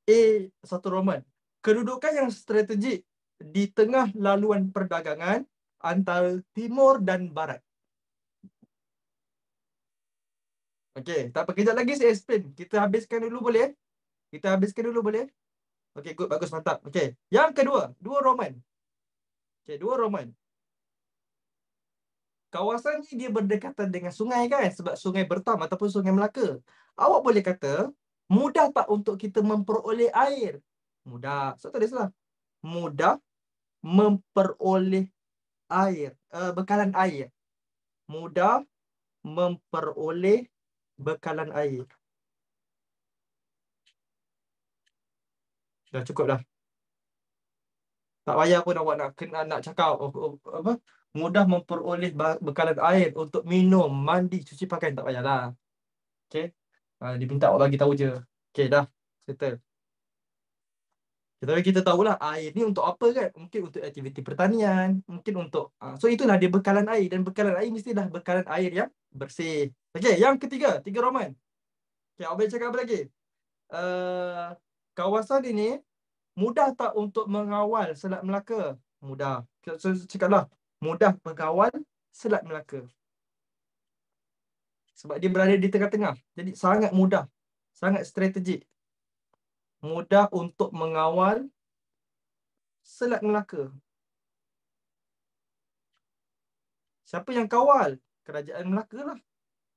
A1 Roman. Kedudukan yang strategik di tengah laluan perdagangan antara timur dan barat. Okey, tak apa. Kejap lagi saya explain. Kita habiskan dulu boleh? Kita habiskan dulu boleh? Okey, good. Bagus, mantap. Okey, yang kedua. 2 Roman. Okey, 2 Roman. Kawasan ni dia berdekatan dengan sungai kan? Sebab sungai Bertam ataupun sungai Melaka. Awak boleh kata, mudah tak untuk kita memperoleh air? Mudah. So, tulislah. Mudah memperoleh air. Bekalan air. Mudah memperoleh bekalan air. Dah cukup dah. Tak payah pun awak nak cakap apa? Mudah memperoleh bekalan air untuk minum, mandi, cuci pakaian. Tak payahlah. Okey. Dia minta awak bagi tahu je. Okey, dah. Settle. Tapi kita tahulah air ni untuk apa kan? Mungkin untuk aktiviti pertanian, mungkin untuk so itulah dia bekalan air, dan bekalan air mestilah bekalan air yang bersih. Okey, yang ketiga, 3 Roman. Okey, awak boleh cakap apa lagi? Kawasan ini mudah tak untuk mengawal Selat Melaka? Mudah. So, cakaplah mudah mengawal Selat Melaka. Sebab dia berada di tengah-tengah. Jadi sangat mudah. Sangat strategik. Mudah untuk mengawal Selat Melaka. Siapa yang kawal? Kerajaan Melaka lah.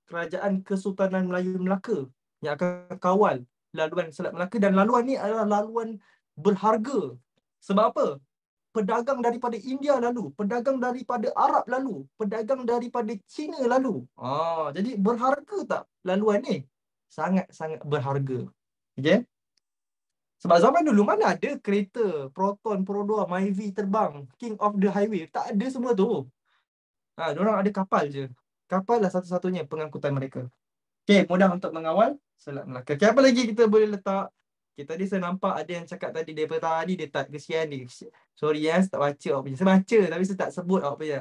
Kerajaan Kesultanan Melayu Melaka yang akan kawal laluan Selat Melaka, dan laluan ni adalah laluan berharga. Sebab apa? Pedagang daripada India lalu, pedagang daripada Arab lalu, pedagang daripada China lalu. Jadi berharga tak laluan ni? Sangat-sangat berharga. Okay? Sebab zaman dulu mana ada kereta Proton, Pro 2, Myvi terbang, King of the Highway. Tak ada semua tu. Diorang ada kapal je. Kapal lah satu-satunya pengangkutan mereka. Okay, mudah untuk mengawal Selat Melaka. Okay, apa lagi kita boleh letak? Okay, tadi saya nampak ada yang cakap tadi, daripada tadi dia tak kesian dia. Sorry tak baca awak punya. Saya baca tapi saya tak sebut awak punya.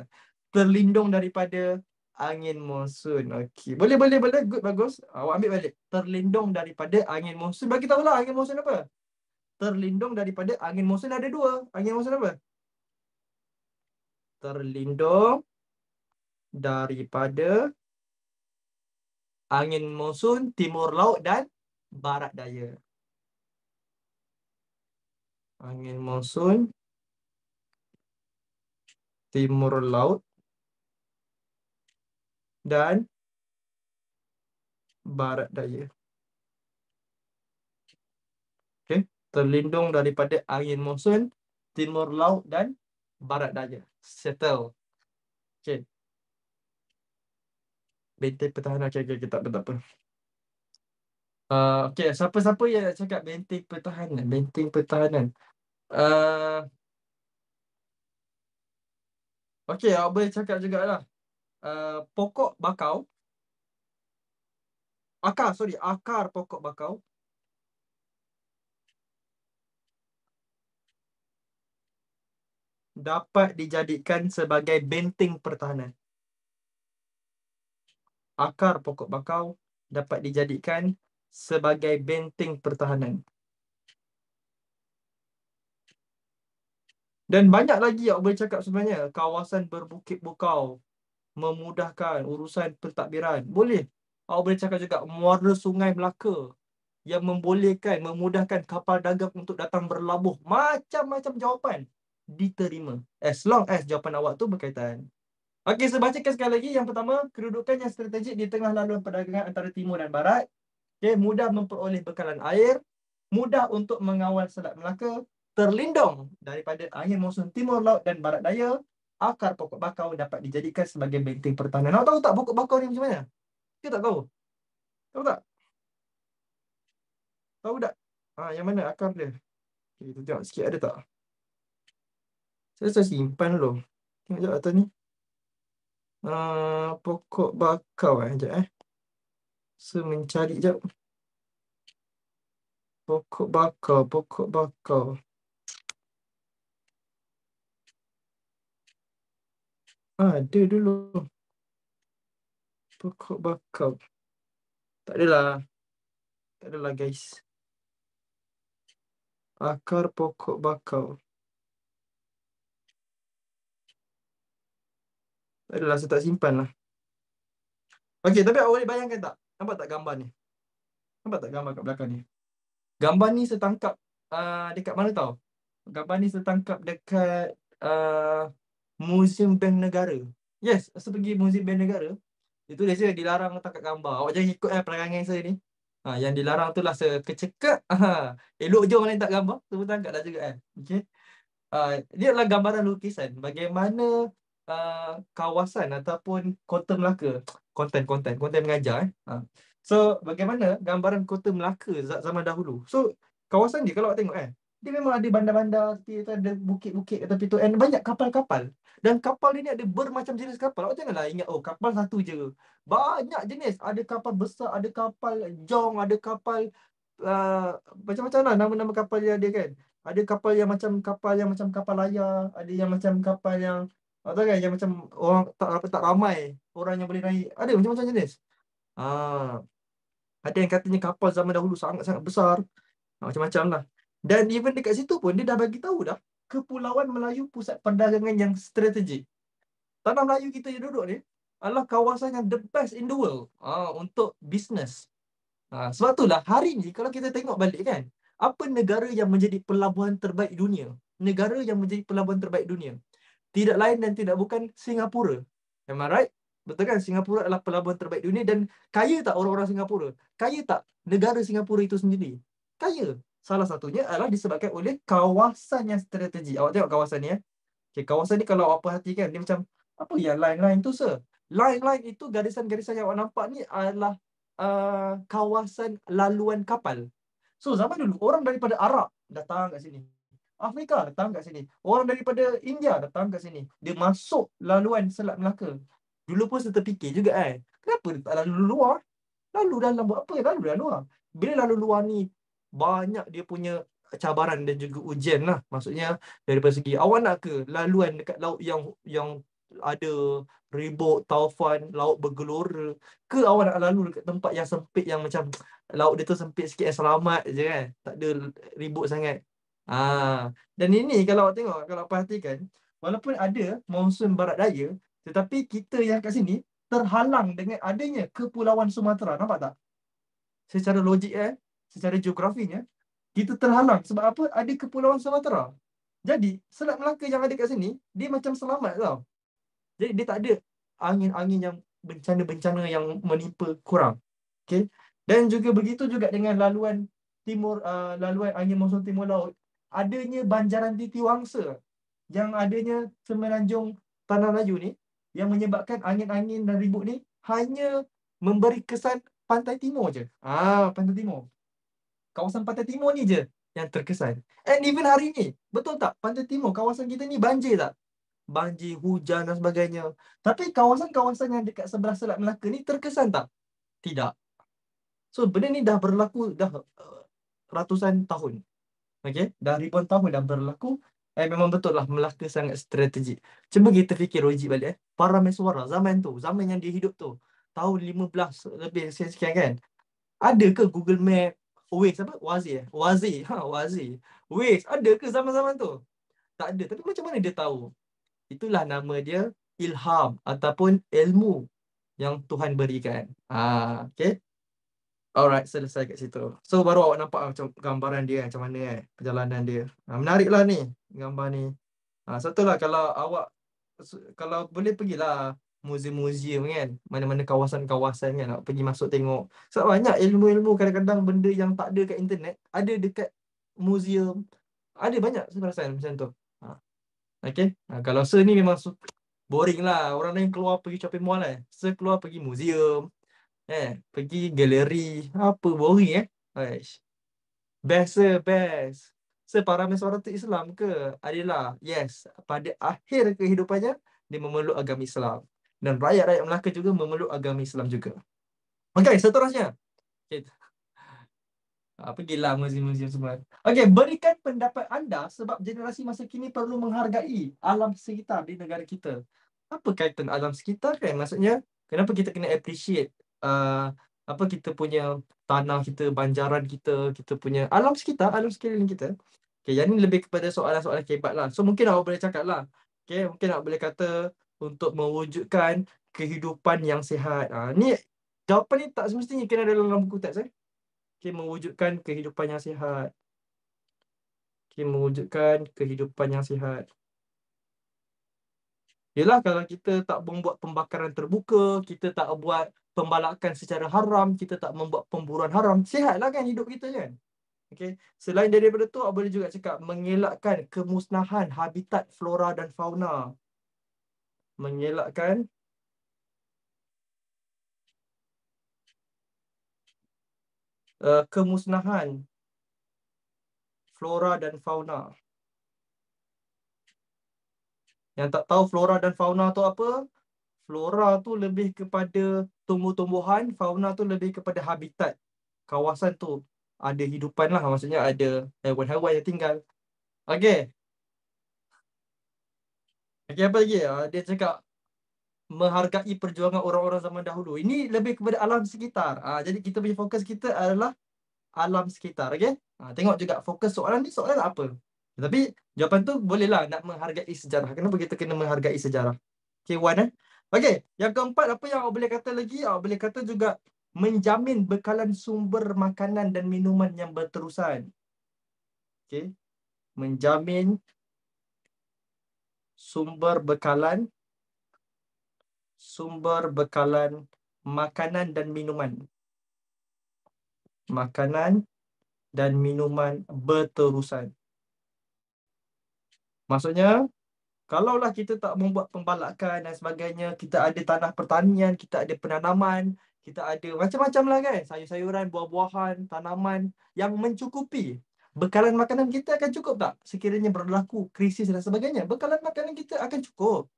Terlindung daripada angin monsun. Okay, boleh. Good, bagus. Awak ambil balik. Terlindung daripada angin monsun. Bagi tahulah angin monsun apa? Terlindung daripada angin monsun ada dua. Angin monsun apa? Terlindung daripada angin monsun timur laut dan barat daya. Angin monsun timur laut dan barat daya. Okey, terlindung daripada angin monsun timur laut dan barat daya. Settle. Okey, benteng pertahanan. Okey, okey, tak apa, tak apa. Okey, siapa-siapa yang nak cakap benteng pertahanan? Benteng pertahanan. Okey, awak boleh cakap jugalah. Pokok bakau. Akar pokok bakau dapat dijadikan sebagai benteng pertahanan. Akar pokok bakau dapat dijadikan sebagai benteng pertahanan. Dan banyak lagi awak boleh cakap sebenarnya. Kawasan berbukit bukau memudahkan urusan pentadbiran. Boleh. Awak boleh cakap juga muara Sungai Melaka yang memudahkan kapal dagang untuk datang berlabuh. Macam-macam jawapan diterima. As long as jawapan awak tu berkaitan. Okey, saya bacakan sekali lagi. Yang pertama, kedudukan yang strategik di tengah laluan perdagangan antara timur dan barat. Okey, mudah memperoleh bekalan air, mudah untuk mengawal Selat Melaka, terlindung daripada angin monsun timur laut dan barat daya. Akar pokok bakau dapat dijadikan sebagai benteng pertahanan. Awak tahu tak pokok bakau ni macam mana? Kita tak tahu. Tahu tak? Tahu tak? Yang mana akar dia? Okay, kita tengok sikit ada tak? Saya simpan dulu. Tengok sekejap atas ni. Pokok bakau sekejap Saya mencari sekejap. Pokok bakau. Ada dulu. Pokok bakau. Tak adalah guys. Akar pokok bakau. Tak adalah, saya tak simpan lah. Okey, tapi awak boleh bayangkan tak? Nampak tak gambar ni? Nampak tak gambar kat belakang ni? Gambar ni saya tangkap dekat mana tau? Gambar ni saya tangkap dekat Museum Bank Negara. Yes, saya pergi Museum Bank Negara. Itu dia saya dilarang tangkap gambar. Awak jangan ikut perangai saya ni. Yang dilarang tu lah saya kecekak. Elok je orang lain tak gambar. Saya pun tangkap dah juga Okay. Dia adalah gambaran lukisan bagaimana kawasan ataupun Kota Melaka. Konten mengajar. So, bagaimana gambaran Kota Melaka zaman dahulu. So, kawasan dia kalau awak tengok dia memang ada bandar-bandar, ada bukit-bukit kat tepi tu, and banyak kapal-kapal. Dan kapal ni ada bermacam jenis kapal. Awak janganlah ingat, kapal satu je. Banyak jenis. Ada kapal besar, ada kapal jong, ada kapal macam-macam lah nama-nama kapal yang ada kan. Ada kapal yang macam kapal layar, ada yang macam kapal yang tahu kan, yang macam orang tak ramai orang yang boleh naik. Ada macam-macam jenis. Ah, ada yang katanya kapal zaman dahulu sangat-sangat besar. Macam-macam lah. Dan even dekat situ pun dia dah bagi tahu dah, Kepulauan Melayu pusat perdagangan yang strategik. Tanah Melayu kita yang duduk ni adalah kawasan yang the best in the world untuk bisnes. Sebab itulah hari ni kalau kita tengok balik kan, apa negara yang menjadi pelabuhan terbaik dunia? Negara yang menjadi pelabuhan terbaik dunia tidak lain dan tidak bukan Singapura. Am I right? Betul kan? Singapura adalah pelabuhan terbaik dunia. Dan kaya tak orang-orang Singapura? Kaya tak negara Singapura itu sendiri? Kaya. Salah satunya adalah disebabkan oleh kawasan yang strategik. Awak tengok kawasan ni Okay, kawasan ni kalau awak perhatikan, dia macam apa yang line-line tu sir? Line-line itu garisan-garisan yang awak nampak ni adalah kawasan laluan kapal. So zaman dulu orang daripada Arab datang kat sini. Afrika datang kat sini. Orang daripada India datang kat sini. Dia masuk laluan Selat Melaka. Dulu pun saya terfikir juga kenapa dia tak lalu luar? Lalu dalam buat apa? Lalu dalam luar. Bila lalu luar ni, banyak dia punya cabaran dan juga ujian lah. Maksudnya daripada segi awak nak ke laluan dekat laut yang ada ribut, taufan, laut bergelora, ke awak nak lalu dekat tempat yang sempit, yang macam laut dia tu sempit sikit, yang selamat je kan, tak ada ribut sangat. Dan ini kalau awak tengok, kalau awak perhatikan, walaupun ada monsun barat daya, tetapi kita yang kat sini terhalang dengan adanya Kepulauan Sumatera. Nampak tak? Secara logik secara geografinya, Kita terhalang sebab apa? Ada Kepulauan Sumatera. Jadi Selat Melaka yang ada kat sini, dia macam selamat tau. Jadi dia tak ada angin-angin yang bencana-bencana yang menimpa korang. Okay. Dan juga begitu juga dengan laluan laluan angin monsun timur laut. Adanya banjaran Titiwangsa yang adanya semenanjung Tanah Melayu ni, yang menyebabkan angin-angin dan ribut ni hanya memberi kesan pantai timur je. Pantai timur. Kawasan pantai timur ni je yang terkesan. And even hari ni, betul tak? Pantai timur, kawasan kita ni banjir tak? Banjir, hujan dan sebagainya. Tapi kawasan-kawasan yang dekat sebelah Selat Melaka ni terkesan tak? Tidak. So benda ni dah berlaku dah ratusan tahun. Okay? Dah ribuan tahun dah berlaku. Memang betul lah Melaka sangat strategik. Cuba kita fikir logik balik. Parameswara zaman tu, zaman yang dia hidup tu, tahun 15 lebih sekian kan. Ada ke Google Map, Waze apa? Waze Waze. Waze. Waze ada ke zaman-zaman tu? Tak ada. Tapi macam mana dia tahu? Itulah nama dia ilham ataupun ilmu yang Tuhan berikan. Okay. Alright, selesai kat situ. So baru awak nampak macam gambaran dia macam mana perjalanan dia. Menariklah ni gambar ni. Satu lah kalau awak kalau boleh pergilah muzium-muzium kan, mana-mana kawasan-kawasan kan, awak pergi masuk tengok. Sebab banyak ilmu-ilmu kadang-kadang benda yang tak ada kat internet ada dekat muzium. Ada banyak saya perasan macam tu. Okay. Kalau ni memang boring lah. Orang lain keluar pergi shopping mall keluar pergi muzium. Pergi galeri. Apa boring Aish. Best best. Parameswara tu Islam ke? Adalah. Yes. Pada akhir kehidupannya, dia memeluk agama Islam. Dan rakyat-rakyat Melaka juga memeluk agama Islam juga. Okay, seterusnya. Okay. Pergilah muzium-muzium semua. Okey, berikan pendapat anda sebab generasi masa kini perlu menghargai alam sekitar di negara kita. Apa kaitan alam sekitar kan? Maksudnya, kenapa kita kena appreciate kita punya tanah kita, banjaran kita, kita punya alam sekitar, alam sekeliling kita. Okey, yang ni lebih kepada soalan-soalan kebat lah. So, mungkin awak boleh cakap lah. Okey, mungkin awak boleh kata untuk mewujudkan kehidupan yang sihat. Ni jawapan ni tak semestinya kena dalam buku teks Okay, mewujudkan kehidupan yang sihat. Okay, mewujudkan kehidupan yang sihat. Yelah, kalau kita tak membuat pembakaran terbuka, kita tak buat pembalakan secara haram, kita tak membuat pemburuan haram, sihatlah kan hidup kita kan? Okay. Selain daripada tu, boleh juga cakap mengelakkan kemusnahan habitat flora dan fauna. Mengelakkan kemusnahan flora dan fauna. Yang tak tahu flora dan fauna tu apa? Flora tu lebih kepada tumbuh-tumbuhan, fauna tu lebih kepada habitat. Kawasan tu ada hidupan lah, maksudnya ada haiwan-haiwan yang tinggal. Okey. Okey, apa lagi? Dia cakap menghargai perjuangan orang-orang zaman dahulu. Ini lebih kepada alam sekitar. Jadi kita punya fokus kita adalah alam sekitar. Okey? Tengok juga fokus soalan ni, soalan apa? Tapi jawapan tu bolehlah nak menghargai sejarah. Kenapa kita kena menghargai sejarah? Okay, one Okey, yang keempat apa yang awak boleh kata lagi? Awak boleh kata juga menjamin bekalan sumber makanan dan minuman yang berterusan. Okey. Menjamin sumber bekalan makanan dan minuman. Makanan dan minuman berterusan. Maksudnya, kalaulah kita tak membuat pembalakan dan sebagainya, kita ada tanah pertanian, kita ada penanaman, kita ada macam-macam lah kan, sayur-sayuran, buah-buahan, tanaman yang mencukupi. Bekalan makanan kita akan cukup tak? Sekiranya berlaku krisis dan sebagainya, bekalan makanan kita akan cukup.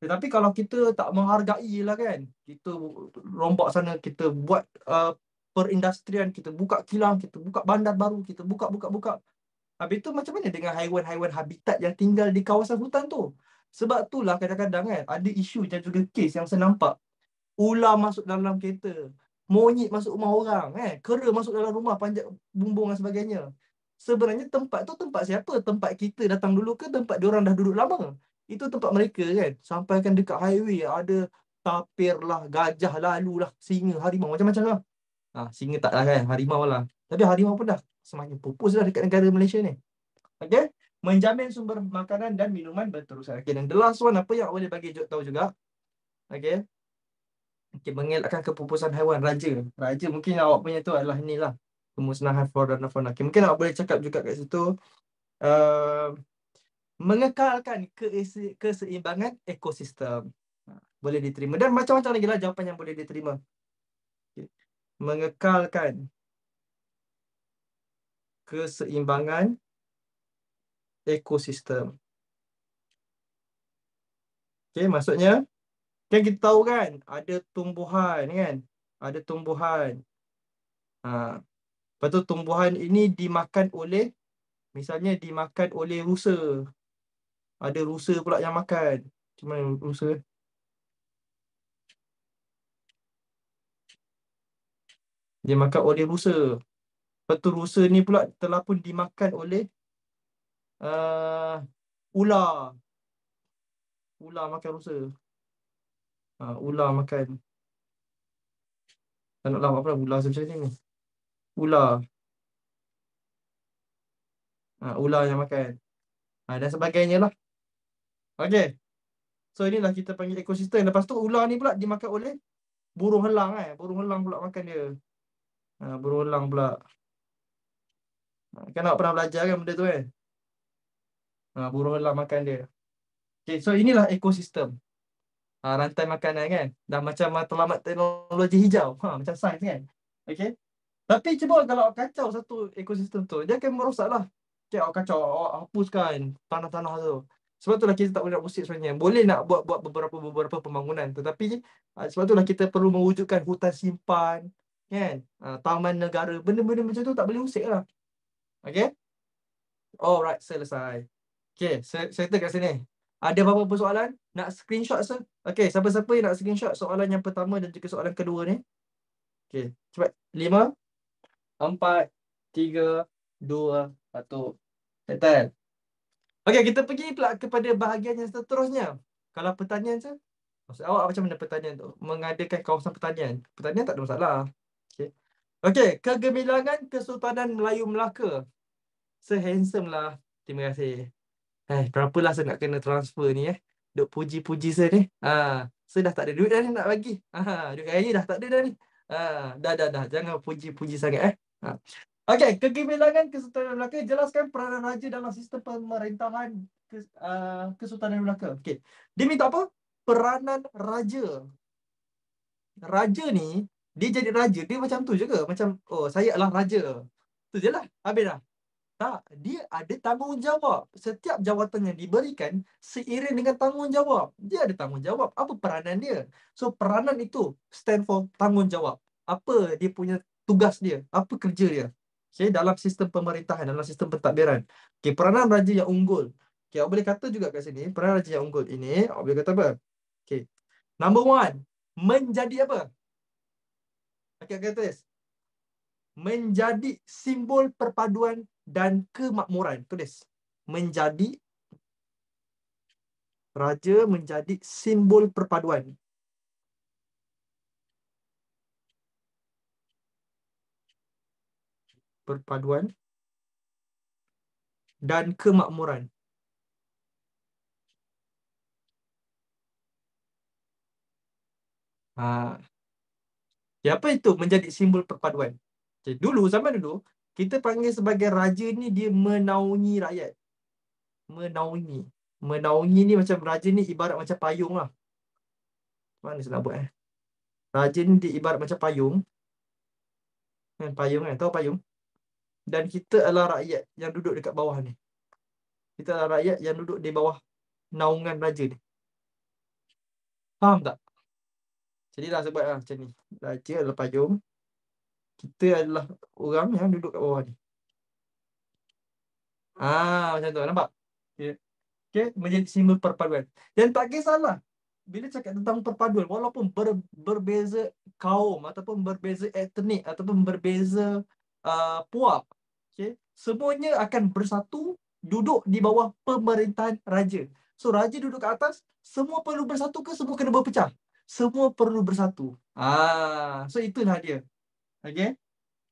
Tetapi kalau kita tak menghargai lah kan, kita rombak sana, kita buat perindustrian, kita buka kilang, kita buka bandar baru, kita buka. Habis tu macam mana dengan haiwan-haiwan habitat yang tinggal di kawasan hutan tu? Sebab itulah kadang-kadang kan ada isu dan juga kes yang saya nampak. Ular masuk dalam kereta, monyet masuk rumah orang, kera masuk dalam rumah panjat bumbung dan sebagainya. Sebenarnya tempat tu tempat siapa? Tempat kita datang dulu ke tempat diorang dah duduk lama? Itu tempat mereka kan. Sampaikan dekat highway ada tapir lah, gajah lalu lah, singa, harimau, macam-macam lah. Singa tak lah kan, harimau lah. Tapi harimau pun dah semakin pupuslah dekat negara Malaysia ni. Okay? Menjamin sumber makanan dan minuman berterusan. Okay, dan the last one, apa yang boleh bagi Jod tahu juga? Okay. Okay, mengelakkan kepupusan haiwan. Raja. Raja mungkin awak punya tu adalah inilah. Pemusnahan flora dan fauna. Okay, mungkin awak boleh cakap juga kat situ. Mengekalkan keseimbangan ekosistem. Boleh diterima. Dan macam-macam lagi lah jawapan yang boleh diterima. Okay. Mengekalkan keseimbangan ekosistem. Okay, maksudnya kan kita tahu kan ada tumbuhan kan. Ada tumbuhan. Lepas tu tumbuhan ini dimakan oleh, misalnya dimakan oleh rusa. Ada rusa pula yang makan. Cuma rusa. Dia makan oleh rusa. Lepas tu rusa ni pula telah pun dimakan oleh ular. Ular makan rusa. Ular makan. Tak nak lawak apa ular macam ni. Ular. Ular yang makan. Dan sebagainya lah. Okay. So inilah kita panggil ekosistem. Lepas tu ular ni pula dimakan oleh burung helang kan. Burung helang pula makan dia. Burung helang pula. Kan awak pernah belajar kan benda tu kan. Burung helang makan dia. Okay, so inilah ekosistem. Rantai makanan kan. Dah macam matlamat teknologi hijau. Macam sains kan. Okay. Tapi cuba kalau awak kacau satu ekosistem tu, dia akan merosak lah. Okay, awak kacau, awak hapuskan tanah-tanah tu. Sebab itulah kita tak boleh nak usik sebenarnya. Boleh nak buat beberapa pembangunan. Tetapi sebab itulah kita perlu mewujudkan hutan simpan. Kan? Taman negara. Benda-benda macam tu tak boleh usik lah. Okay. Alright, selesai. Okay, saya kat sini. Ada apa-apa soalan? Nak screenshot sir? Okay, siapa-siapa yang nak screenshot soalan yang pertama dan juga soalan kedua ni? Okay, cepat. 5, 4, 3, 2, 1. Settle. Okay, kita pergi pula kepada bahagian yang seterusnya. Kalau pertanyaan sir? Maksud awak macam mana pertanyaan tu? Mengadakan kawasan pertanian. Pertanian tak ada masalah. Okay. Okay, kegemilangan Kesultanan Melayu Melaka. Sir handsome lah. Terima kasih. Berapalah saya nak kena transfer ni Duk puji-puji saya ni. Saya dah tak ada duit dah ni nak bagi. Duit kaya ni dah tak ada dah ni. Dah. Jangan puji-puji sangat Okey, kegemilangan Kesultanan Melaka. Jelaskan peranan raja dalam sistem pemerintahan Kesultanan Melaka. Okey. Dia minta apa? Peranan raja. Raja ni, dia jadi raja. Dia macam tu je ke? Macam, saya adalah raja. Tu je lah. Habis dah. Tak, dia ada tanggungjawab. Setiap jawatan yang diberikan seiring dengan tanggungjawab. Dia ada tanggungjawab. Apa peranan dia? So, peranan itu stand for tanggungjawab. Apa dia punya tugas dia? Apa kerja dia? Okay, dalam sistem pemerintahan, dalam sistem pentadbiran. Okay, peranan raja yang unggul. Okay, awak boleh kata juga kat sini, peranan raja yang unggul ini, awak boleh kata apa? Okay, number 1, menjadi apa? Okay, tulis. Menjadi simbol perpaduan dan kemakmuran. Tulis. Raja menjadi simbol perpaduan. Perpaduan dan kemakmuran. Apa itu menjadi simbol perpaduan? Okay, zaman dulu, kita panggil sebagai raja ni dia menaungi rakyat. Menaungi. Menaungi ni macam raja ni ibarat macam payung lah. Mana saya nak buat Raja ni dia ibarat macam payung. Payung kan? Tahu payung? Dan kita adalah rakyat yang duduk dekat bawah ni. Kita adalah rakyat yang duduk di bawah naungan raja ni. Faham tak? Jadi dah saya buat macam ni. Raja adalah payung. Kita adalah orang yang duduk kat bawah ni. Macam tu. Nampak? Okay. Menjadi simbol perpaduan. Dan tak kisahlah. Bila cakap tentang perpaduan, walaupun berbeza kaum ataupun berbeza etnik ataupun berbeza puak, okay, semuanya akan bersatu duduk di bawah pemerintahan raja. So raja duduk kat atas, semua perlu bersatu ke semua kena berpecah? Semua perlu bersatu. So itulah dia. Okay.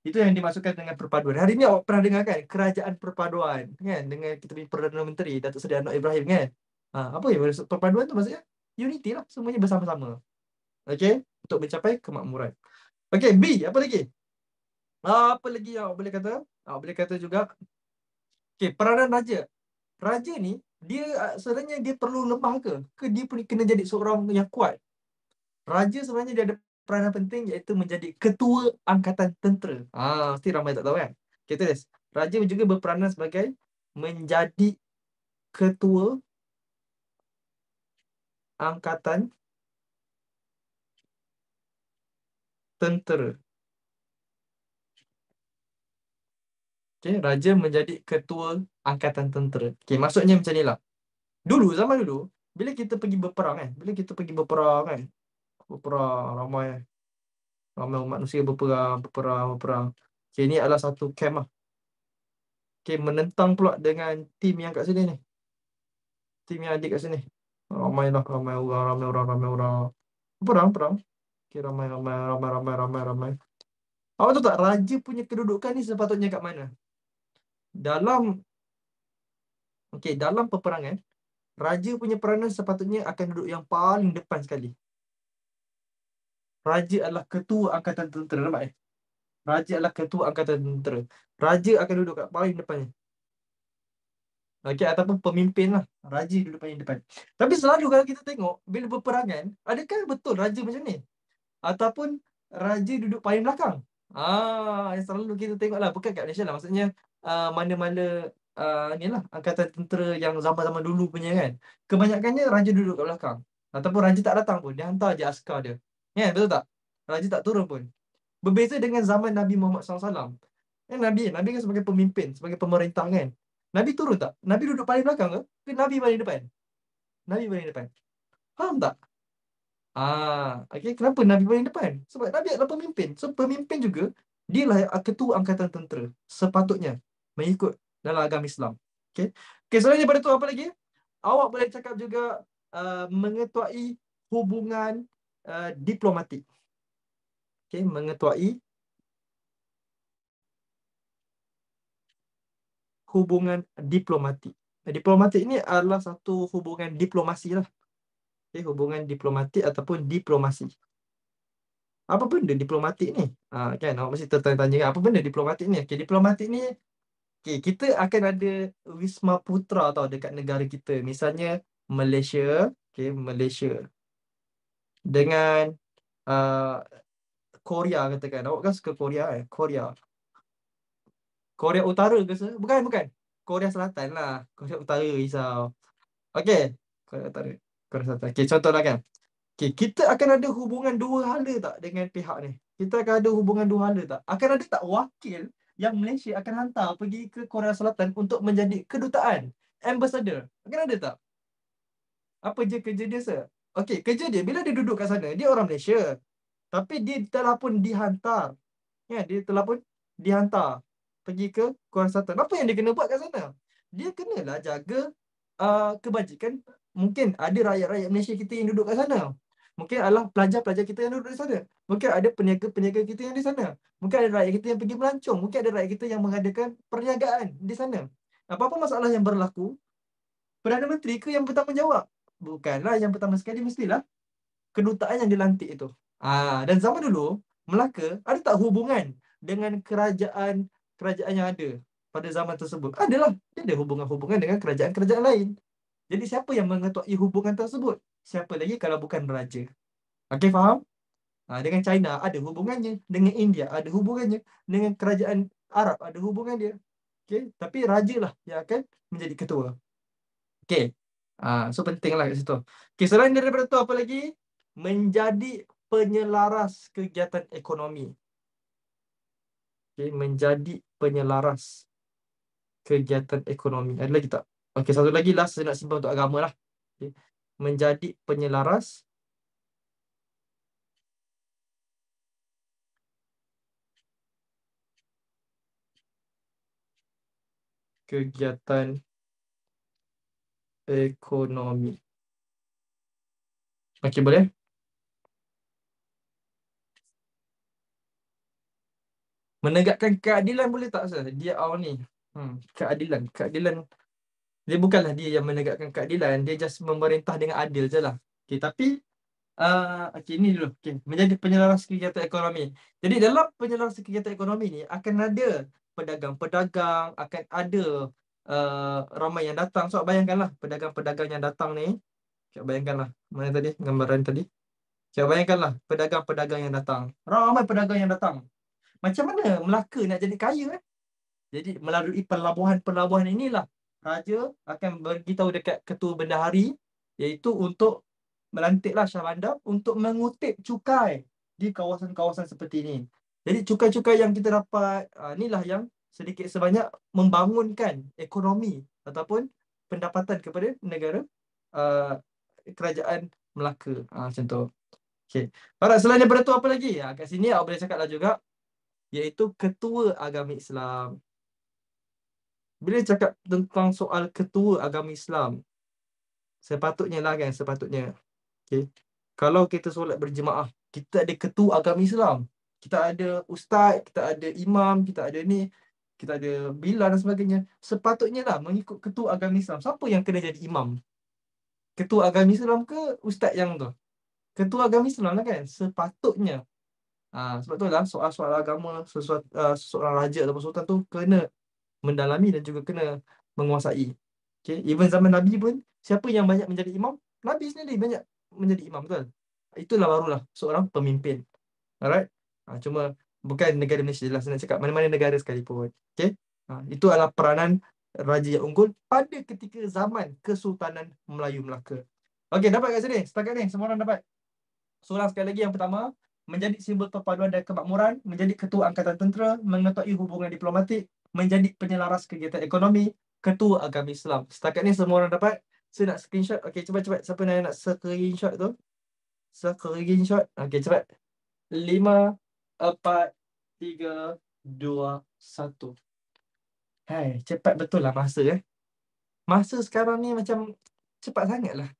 Itu yang dimaksudkan dengan perpaduan. Hari ini awak pernah dengar kan kerajaan perpaduan kan dengan kita punya Perdana Menteri Datuk Seri Anwar Ibrahim kan. Apa ya maksud perpaduan tu maksudnya? Unity lah, semuanya bersama-sama. Okey, untuk mencapai kemakmuran. Okey, B, apa lagi? Apa lagi yang awak boleh kata? Awak boleh kata juga, okey, peranan raja. Raja ni dia sebenarnya dia perlu lemah ke? Ke dia pun kena jadi seorang yang kuat? Raja sebenarnya dia ada peranan penting iaitu menjadi ketua angkatan tentera. Mesti ramai tak tahu kan? Okay, tulis. Raja juga berperanan sebagai menjadi ketua angkatan tentera. Okay, raja menjadi ketua angkatan tentera. Okay, maksudnya macam ni lah. Dulu, zaman dulu, bila kita pergi berperang kan, berperang ramai, ramai umat manusia berperang. Okay, ini adalah satu camp lah. Okay, menentang pula dengan tim yang kat sini ni. Tim yang adik kat sini. Ramai lah, ramai orang. Perang. Okay, ramai. Awak tahu tak, raja punya kedudukan ni sepatutnya kat mana? Dalam, dalam peperangan, raja punya peranan sepatutnya akan duduk yang paling depan sekali. Raja adalah ketua angkatan tentera, nampak eh? Raja adalah ketua angkatan tentera. Raja akan duduk kat paling depan ni. Okey, ataupun pemimpin lah. Raja duduk paling depan. Tapi selalu kalau kita tengok, bila berperangan, adakah betul raja macam ni? Ataupun raja duduk paling belakang? Yang selalu kita tengok lah. Bukan kat Malaysia lah. Maksudnya, mana-mana ni lah, angkatan tentera yang zaman-zaman dulu punya kan. Kebanyakannya raja duduk kat belakang. Ataupun raja tak datang pun. Dia hantar je askar dia. Ya, betul tak? Raja tak turun pun. Berbeza dengan zaman Nabi Muhammad SAW. Nabi kan sebagai pemimpin, sebagai pemerintah kan. Nabi turun tak? Nabi duduk paling belakang ke? Ke Nabi paling depan? Nabi paling depan. Faham tak? Okay. Kenapa Nabi paling depan? Sebab Nabi adalah pemimpin. So, pemimpin juga, dia lah ketua angkatan tentera. Sepatutnya mengikut dalam agama Islam. Okay. Okay, selain daripada tu, apa lagi? Awak boleh cakap juga mengetuai hubungan diplomatik. Okay, mengetuai hubungan diplomatik. Diplomatik ini adalah satu hubungan diplomasi lah. Okay, hubungan diplomatik ataupun diplomasi. Apa benda diplomatik ni? Kan awak mesti tertanya-tanya kan, apa benda diplomatik ni? Okay, diplomatik ni, kita akan ada Wisma Putra tau dekat negara kita. Misalnya Malaysia, Malaysia dengan uh, Korea katakan. Awak kan suka Korea kan? Korea Utara ke? Bukan. Korea Selatan lah. Korea Utara risau. Okey, Korea Utara. Korea Selatan. Okey, contohlah kan. Okey, kita akan ada hubungan dua hala tak dengan pihak ni? Kita akan ada hubungan dua hala tak? Akan ada tak wakil yang Malaysia akan hantar pergi ke Korea Selatan untuk menjadi kedutaan, ambassador? Akan ada tak? Apa je kerja dia, sir? Okey, kerja dia bila dia duduk kat sana, dia orang Malaysia. Tapi dia telah pun dihantar. Ya, dia telah pun dihantar pergi ke Korea Selatan. Apa yang dia kena buat kat sana? Dia kenalah jaga kebajikan. Mungkin ada rakyat-rakyat Malaysia kita yang duduk kat sana. Mungkin adalah pelajar-pelajar kita yang duduk di sana. Mungkin ada peniaga-peniaga kita yang di sana. Mungkin ada rakyat kita yang pergi melancong. Mungkin ada rakyat kita yang mengadakan perniagaan di sana. Apa-apa masalah yang berlaku, Perdana Menteri ke yang bertanggungjawab? Bukanlah, yang pertama sekali mestilah kedutaan yang dilantik itu. Dan zaman dulu, Melaka ada tak hubungan dengan kerajaan yang ada pada zaman tersebut? Adalah. Dia ada hubungan-hubungan dengan kerajaan-kerajaan lain. Jadi siapa yang mengetuai hubungan tersebut? Siapa lagi kalau bukan raja? Okey, faham? Dengan China ada hubungannya, dengan India ada hubungannya, dengan kerajaan Arab ada hubungan dia. Okey, tapi raja lah yang akan menjadi ketua. Okey. So pentinglah kat situ. Okey, selain daripada tu apa lagi? Menjadi penyelaras kegiatan ekonomi. Okey, menjadi penyelaras kegiatan ekonomi. Ada lagi tak? Okey, satu lagi last saya nak simpan untuk agama lah. Okey. Menjadi penyelaras kegiatan ekonomi. Okey, boleh? Menegakkan keadilan boleh tak, Ustaz? Dia ni. Keadilan. Dia bukanlah dia yang menegakkan keadilan. Dia just memerintah dengan adil je lah. Okay, tapi okey, ni dulu. Okay. Menjadi penyelaras kegiatan ekonomi. Jadi dalam penyelaras kegiatan ekonomi ni akan ada pedagang-pedagang, akan ada ramai yang datang. So bayangkanlah pedagang-pedagang yang datang ni. Okay, bayangkanlah. Mana tadi gambaran tadi? Okay, bayangkanlah pedagang-pedagang yang datang. Ramai pedagang yang datang. Macam mana Melaka nak jadi kaya? Jadi melalui pelabuhan-pelabuhan inilah raja akan beritahu dekat ketua bendahari, iaitu untuk melantiklah Shah Bandar untuk mengutip cukai di kawasan-kawasan seperti ini. Jadi cukai-cukai yang kita dapat, inilah yang sedikit sebanyak membangunkan ekonomi ataupun pendapatan kepada negara, uh, kerajaan Melaka. Macam tu. Okay. Alright, selain daripada tu apa lagi? Kat sini awak boleh cakap lah juga, iaitu ketua agama Islam. Bila cakap tentang soal ketua agama Islam, sepatutnya lah kan, sepatutnya. Okay. Kalau kita solat berjemaah, kita ada ketua agama Islam. Kita ada ustaz, kita ada imam, kita ada ni, kita ada bilal dan sebagainya. Sepatutnya lah mengikut ketua agama Islam. Siapa yang kena jadi imam? Ketua agama Islam ke ustaz yang tu? Ketua agama Islam lah kan, sepatutnya. Sebab tu lah soal-soal agama, seseorang raja ataupun sultan tu kena mendalami dan juga kena menguasai. Okay. Even zaman Nabi pun, siapa yang banyak menjadi imam? Nabi sendiri banyak menjadi imam, betul? Itulah barulah seorang pemimpin. Alright? Cuma bukan negara Malaysia lah, saya nak cakap mana-mana negara sekalipun. Okay? Itu adalah peranan raja yang unggul pada ketika zaman Kesultanan Melayu Melaka. Okay, dapat kat sini? Setakat ni, semua orang dapat? Soalan sekali lagi, yang pertama, menjadi simbol perpaduan dan kemakmuran, menjadi ketua angkatan tentera, mengetahui hubungan diplomatik, menjadi penyelaras kegiatan ekonomi, ketua agama Islam. Setakat ni semua orang dapat. Saya nak screenshot. Okey, cepat-cepat. Siapa yang nak screenshot tu? Screenshot. Okey, cepat. 5, 4, 3, 2, 1. Hai, cepat betul lah masa Masa sekarang ni macam cepat sangat lah.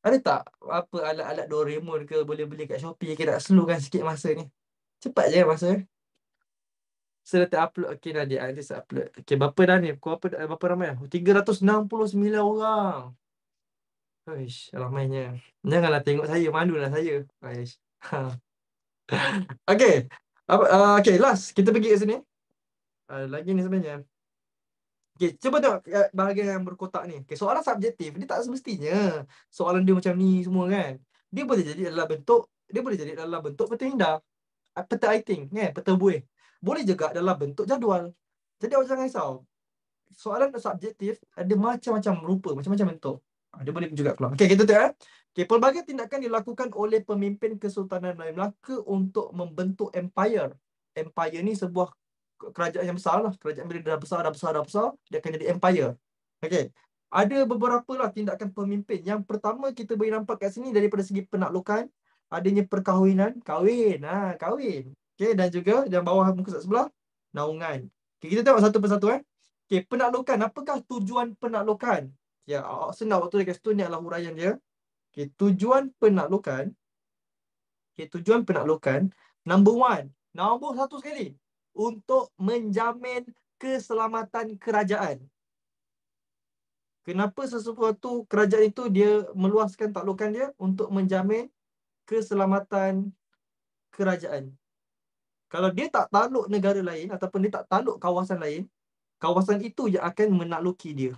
Ada tak apa alat-alat Doraemon ke boleh beli kat Shopee ke nak slowkan sikit masa ni? Cepat je masa. Saya dah upload. Okey Nadia, nanti saya upload. Okey, berapa dah ni? Berapa ramai? 369 orang. Aish, ramainya. Janganlah tengok saya, malulah saya. Aish. Okey. Okey, last. Kita pergi kat sini. Lagi ni sebenarnya. Okey, cuba tengok bahagian yang berkotak ni. Okey, soalan subjektif. Dia tak semestinya soalan dia macam ni semua kan. Dia boleh jadi dalam bentuk peta indah, peta iting, kan? Peta buih. Boleh juga dalam bentuk jadual. Jadi awak jangan risau. Soalan subjektif ada macam-macam rupa, macam-macam bentuk. Dia boleh juga keluar. Okey, kita tengok. Okey, pelbagai tindakan dilakukan oleh pemimpin Kesultanan Melayu Melaka untuk membentuk empire. Empire ni sebuah kerajaan yang besar lah. Kerajaan bila dah besar, dia akan jadi empire. Okey. Ada beberapa lah tindakan pemimpin. Yang pertama kita boleh nampak kat sini daripada segi penaklukan, adanya perkahwinan, kahwin. Okey, dan juga yang bawah muka sebelah, naungan. Okay, kita tengok satu persatu Okay, penaklukan. Apakah tujuan penaklukan? Ya, senang waktu dekat situ ni adalah huraian dia. Okay, tujuan penaklukan. Okay, tujuan penaklukan. Number one. Nombor satu sekali. Untuk menjamin keselamatan kerajaan. Kenapa sesuatu kerajaan itu dia meluaskan taklukan dia? Untuk menjamin keselamatan kerajaan. Kalau dia tak takluk negara lain ataupun dia tak takluk kawasan lain, kawasan itu yang akan menakluki dia.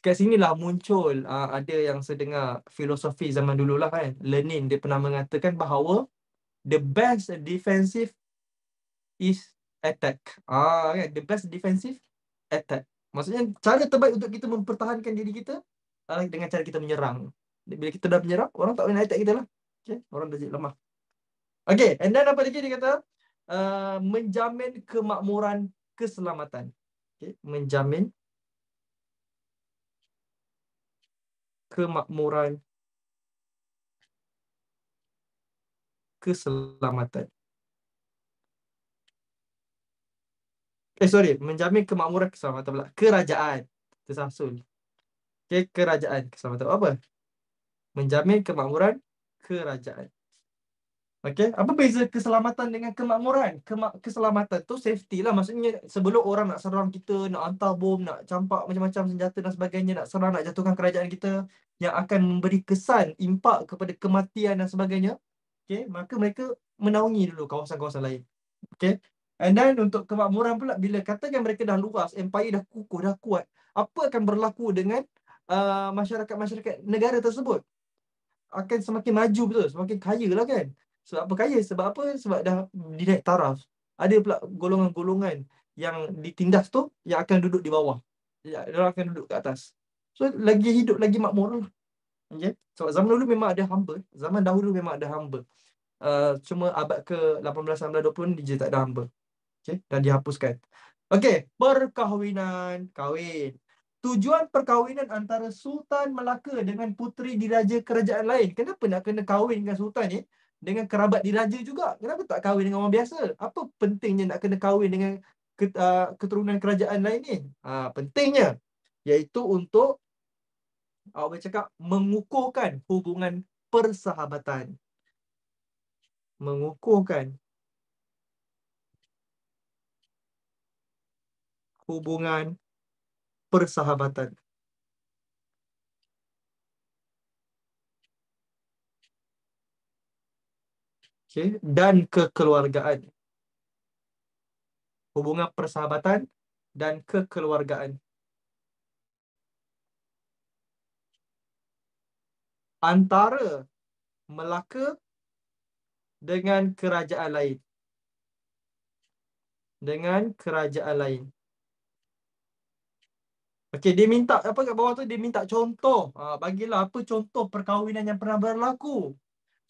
Kat sinilah muncul, ada yang saya dengar filosofi zaman dulu lah kan. Lenin dia pernah mengatakan bahawa the best defensive is attack. Kan? The best defensive attack. Maksudnya cara terbaik untuk kita mempertahankan diri kita adalah dengan cara kita menyerang. Bila kita dah menyerang, orang tak boleh nak attack kita lah. Okay? Orang dah jadi lemah. Okay, and then apa lagi dia kata? Menjamin kemakmuran keselamatan. Okay? Menjamin kemakmuran keselamatan. Menjamin kemakmuran keselamatan pula. Kerajaan. Tersasul. Okay, kerajaan keselamatan. Apa? Menjamin kemakmuran kerajaan. Okay, apa beza keselamatan dengan kemakmuran? Keselamatan tu safety lah. Maksudnya sebelum orang nak serang kita, nak hantar bom, nak campak macam-macam senjata dan sebagainya, nak serang, nak jatuhkan kerajaan kita, yang akan memberi kesan, impak kepada kematian dan sebagainya. Okay, maka mereka menaungi dulu kawasan-kawasan lain. Okay. And then untuk kemakmuran pula, bila katakan mereka dah luas, empire dah kukuh, dah kuat, apa akan berlaku dengan masyarakat-masyarakat negara tersebut? Akan semakin maju betul, semakin kaya lah kan. Sebab apa kaya? Sebab apa? Sebab dah dinaik taraf. Ada pula golongan-golongan yang ditindas tu yang akan duduk di bawah. Ya, dia akan duduk kat atas. So lagi hidup, lagi makmur lah. Okay? Sebab zaman dulu memang ada hamba. Zaman dahulu memang ada hamba. Cuma abad ke-18, 19, 20 ni je tak ada hamba. Okay? Dan dihapuskan. Okay, perkahwinan, kahwin. Tujuan perkahwinan antara Sultan Melaka dengan puteri diraja kerajaan lain. Kenapa nak kena kahwin dengan Sultan ni? Dengan kerabat diraja juga. Kenapa tak kahwin dengan orang biasa? Apa pentingnya nak kena kahwin dengan keturunan kerajaan lain ni? Pentingnya iaitu untuk, awak boleh cakap, mengukuhkan hubungan persahabatan. Mengukuhkan hubungan persahabatan. Okay. Dan kekeluargaan. Hubungan persahabatan dan kekeluargaan antara Melaka dengan kerajaan lain. Dengan kerajaan lain. Okey, dia minta apa kat bawah tu? Dia minta contoh. Bagilah apa contoh perkahwinan yang pernah berlaku.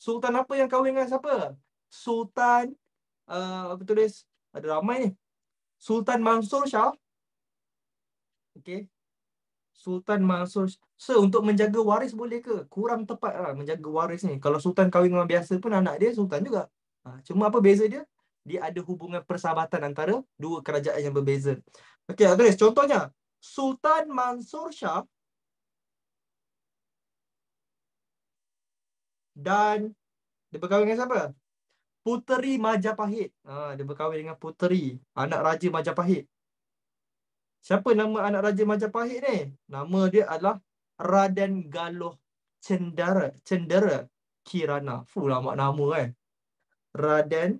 Sultan apa yang kahwin dengan siapa? Sultan apa tulis? Ada ramai ni. Sultan Mansur Shah. Okey. Sultan Mansur. Untuk menjaga waris boleh ke? Kurang tepat lah menjaga waris ni. Kalau Sultan kahwin dengan biasa pun anak dia Sultan juga. Cuma apa beza dia? Dia ada hubungan persahabatan antara dua kerajaan yang berbeza. Okey, tulis contohnya. Sultan Mansur Shah dan dia berkahwin dengan siapa? Puteri Majapahit. Dia berkahwin dengan puteri, anak Raja Majapahit. Siapa nama anak Raja Majapahit ni? Nama dia adalah Raden Galuh Cendera Kirana. Lama nama kan. Raden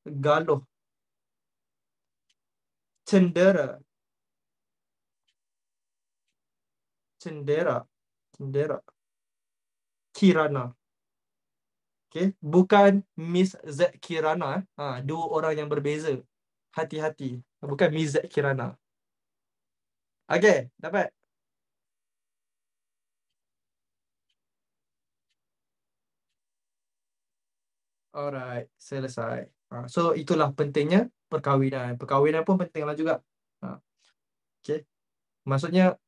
Galuh Cendera Kirana. Okay. Bukan Miss Z Kirana. Dua orang yang berbeza. Hati-hati. Bukan Miss Z Kirana. Okay, dapat? Alright, selesai. So itulah pentingnya perkahwinan. Perkahwinan pun penting lah juga. Okay. Maksudnya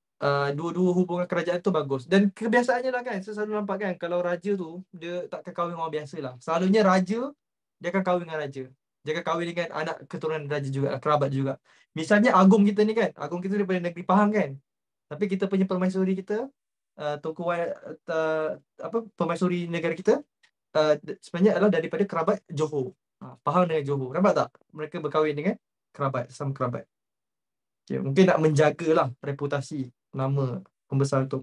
dua-dua hubungan kerajaan tu bagus. Dan kebiasaannya lah kan, saya selalu nampak kan, kalau raja tu, dia takkan kahwin dengan orang biasa lah. Selalunya raja, dia akan kahwin dengan raja. Dia akan kahwin dengan anak keturunan raja juga, kerabat juga. Misalnya Agong kita ni kan, Agong kita daripada negeri Pahang kan. Tapi kita punya permaisuri kita, Tunku permaisuri negara kita, sebenarnya adalah daripada kerabat Johor. Pahang dengan Johor. Nampak tak? Mereka berkahwin dengan kerabat, sama kerabat. Okay, mungkin nak menjagalah reputasi nama pembesar tu.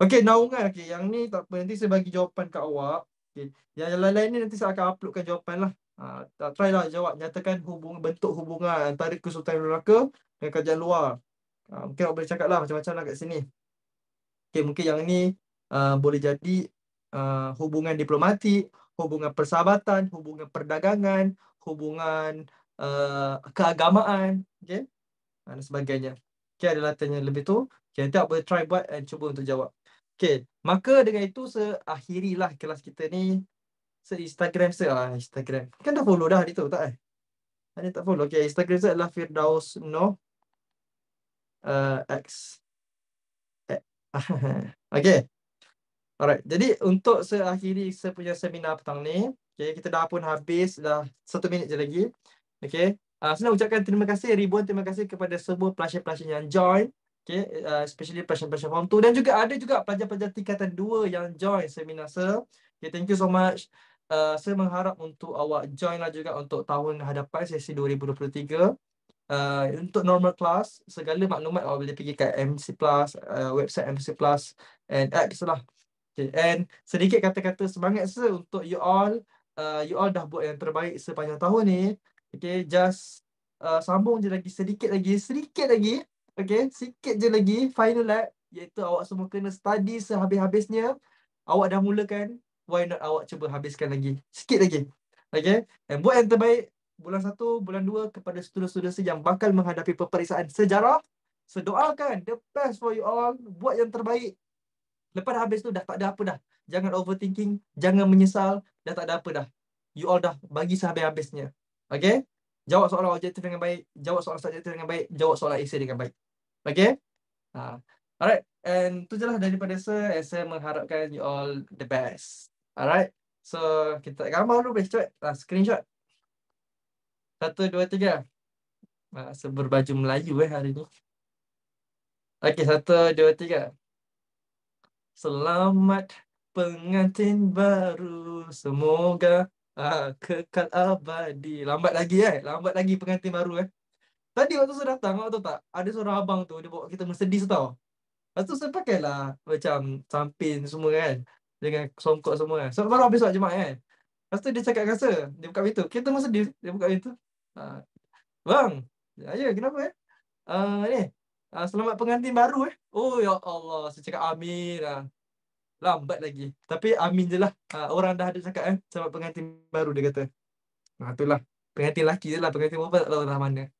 Okey, naungan. Okey, yang ni tak apa. Nanti saya bagi jawapan kat awak. Okey, yang lain-lain ni nanti saya akan uploadkan jawapan lah. Try lah jawab. Nyatakan bentuk hubungan antara Kesultanan Melaka dengan kerajaan luar. Mungkin awak boleh cakap lah macam-macam lah kat sini. Okey, mungkin yang ni boleh jadi hubungan diplomatik, hubungan persahabatan, hubungan perdagangan, hubungan keagamaan. Okey. Dan sebagainya. Okay, adalah tanya lebih tu. Okay, nanti awak boleh try buat dan cuba untuk jawab. Okay, maka dengan itu akhirilah kelas kita ni. Instagram saya Instagram. Kan dah follow dah hari tu, tak eh? Ada tak follow? Okay, Instagram saya adalah Firdaus Noh X. Okay. Alright, jadi untuk akhiri saya punya seminar petang ni, okay, kita dah pun habis, dah 1 minit je lagi. Okay, saya nak ucapkan ribuan terima kasih kepada semua pelajar-pelajar yang join. Okay, especially pelajar-pelajar form 2 dan juga ada juga pelajar-pelajar tingkatan 2 yang join seminar saya. Okay, thank you so much. Saya mengharap untuk awak join lah juga untuk tahun hadapan sesi 2023. Untuk normal class, segala maklumat awak boleh pergi kat MC Plus, website MC Plus and apps lah. Okay. And sedikit kata-kata semangat untuk you all. You all dah buat yang terbaik sepanjang tahun ni. Okay, just sambung je lagi, sedikit lagi. Okay, sikit je lagi final lap, iaitu awak semua kena study sehabis-habisnya. Awak dah mulakan, why not awak cuba habiskan lagi, sikit lagi. Okay, and buat yang terbaik bulan 1, bulan 2 kepada student-student yang bakal menghadapi peperiksaan sejarah. Sedoakan the best for you all. Buat yang terbaik. Lepas dah habis tu dah tak ada apa dah. Jangan overthinking, jangan menyesal, dah tak ada apa dah. You all dah bagi sehabis-habisnya. Okay? Jawab soalan objektif dengan baik, jawab soalan subjektif dengan baik, jawab soalan essay dengan baik. Okay? Alright, and tu je lah daripada saya. Saya mengharapkan you all the best. Alright, so kita gambar dulu, boleh cepat. Screenshot. 1, 2, 3. Berbaju Melayu hari ni. Okay, 1, 2, 3. Selamat pengantin baru, semoga kekal abadi. Lambat lagi pengantin baru. Tadi waktu saya datang, awak tahu tak? Ada seorang abang tu, dia bawa kita Mercedes tau. Lepas tu saya pakailah macam sampin semua kan, dengan songkok semua kan. So baru habis solat Jumaat kan. Lepas tu dia cakap dengan saya, dia buka pintu. Kita Mercedes, dia buka pintu. Bang, ya kenapa ni? Selamat pengantin baru. Oh ya Allah, saya cakap amin. Lambat lagi. Tapi amin je lah. Orang dah ada cakap selamat pengantin baru, dia kata. Itulah. Pengantin lelaki je lah. Pengantin perempuan tak tahu dah mana.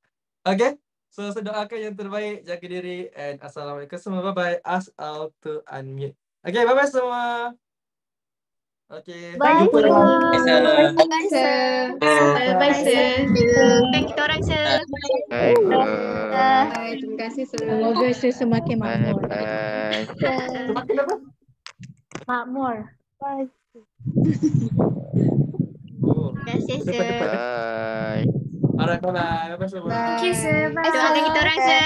Okay. So, saya doakan yang terbaik. Jaga diri. And Assalamualaikum semua. Bye-bye. Ask out to unmute. Okay, bye-bye semua. Okay. Bye, Jumpa lagi. sir. Bye, sir. Bye, sir. Kan kita orang, sir. Bye. Terima kasih, sir. Semoga saya semakin makmur. Semakin apa? Makmur. Oh. Terima kasih, sir. Cepat-cepat. Alright, bye-bye. Bye-bye semua. Thank you, sir. Bye. Doakan kita orang, sir.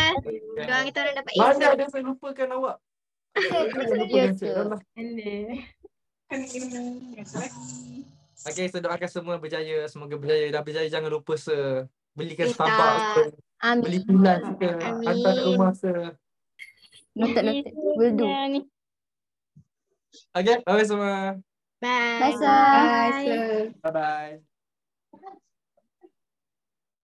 Doakan kita orang dapat A, Mana sir. ada saya lupakan awak? Saya lupa Ya, Encik. sir. Alah. Okay, saya doakan semua berjaya. Semoga berjaya. Dah berjaya, jangan lupa belikan Kita. Starbucks ke, beli Amin. pulas ke, Amin. hantar kat rumah Noted. Will do. Okay, bye semua. Bye. Bye, sir. Bye, sir. Bye-bye.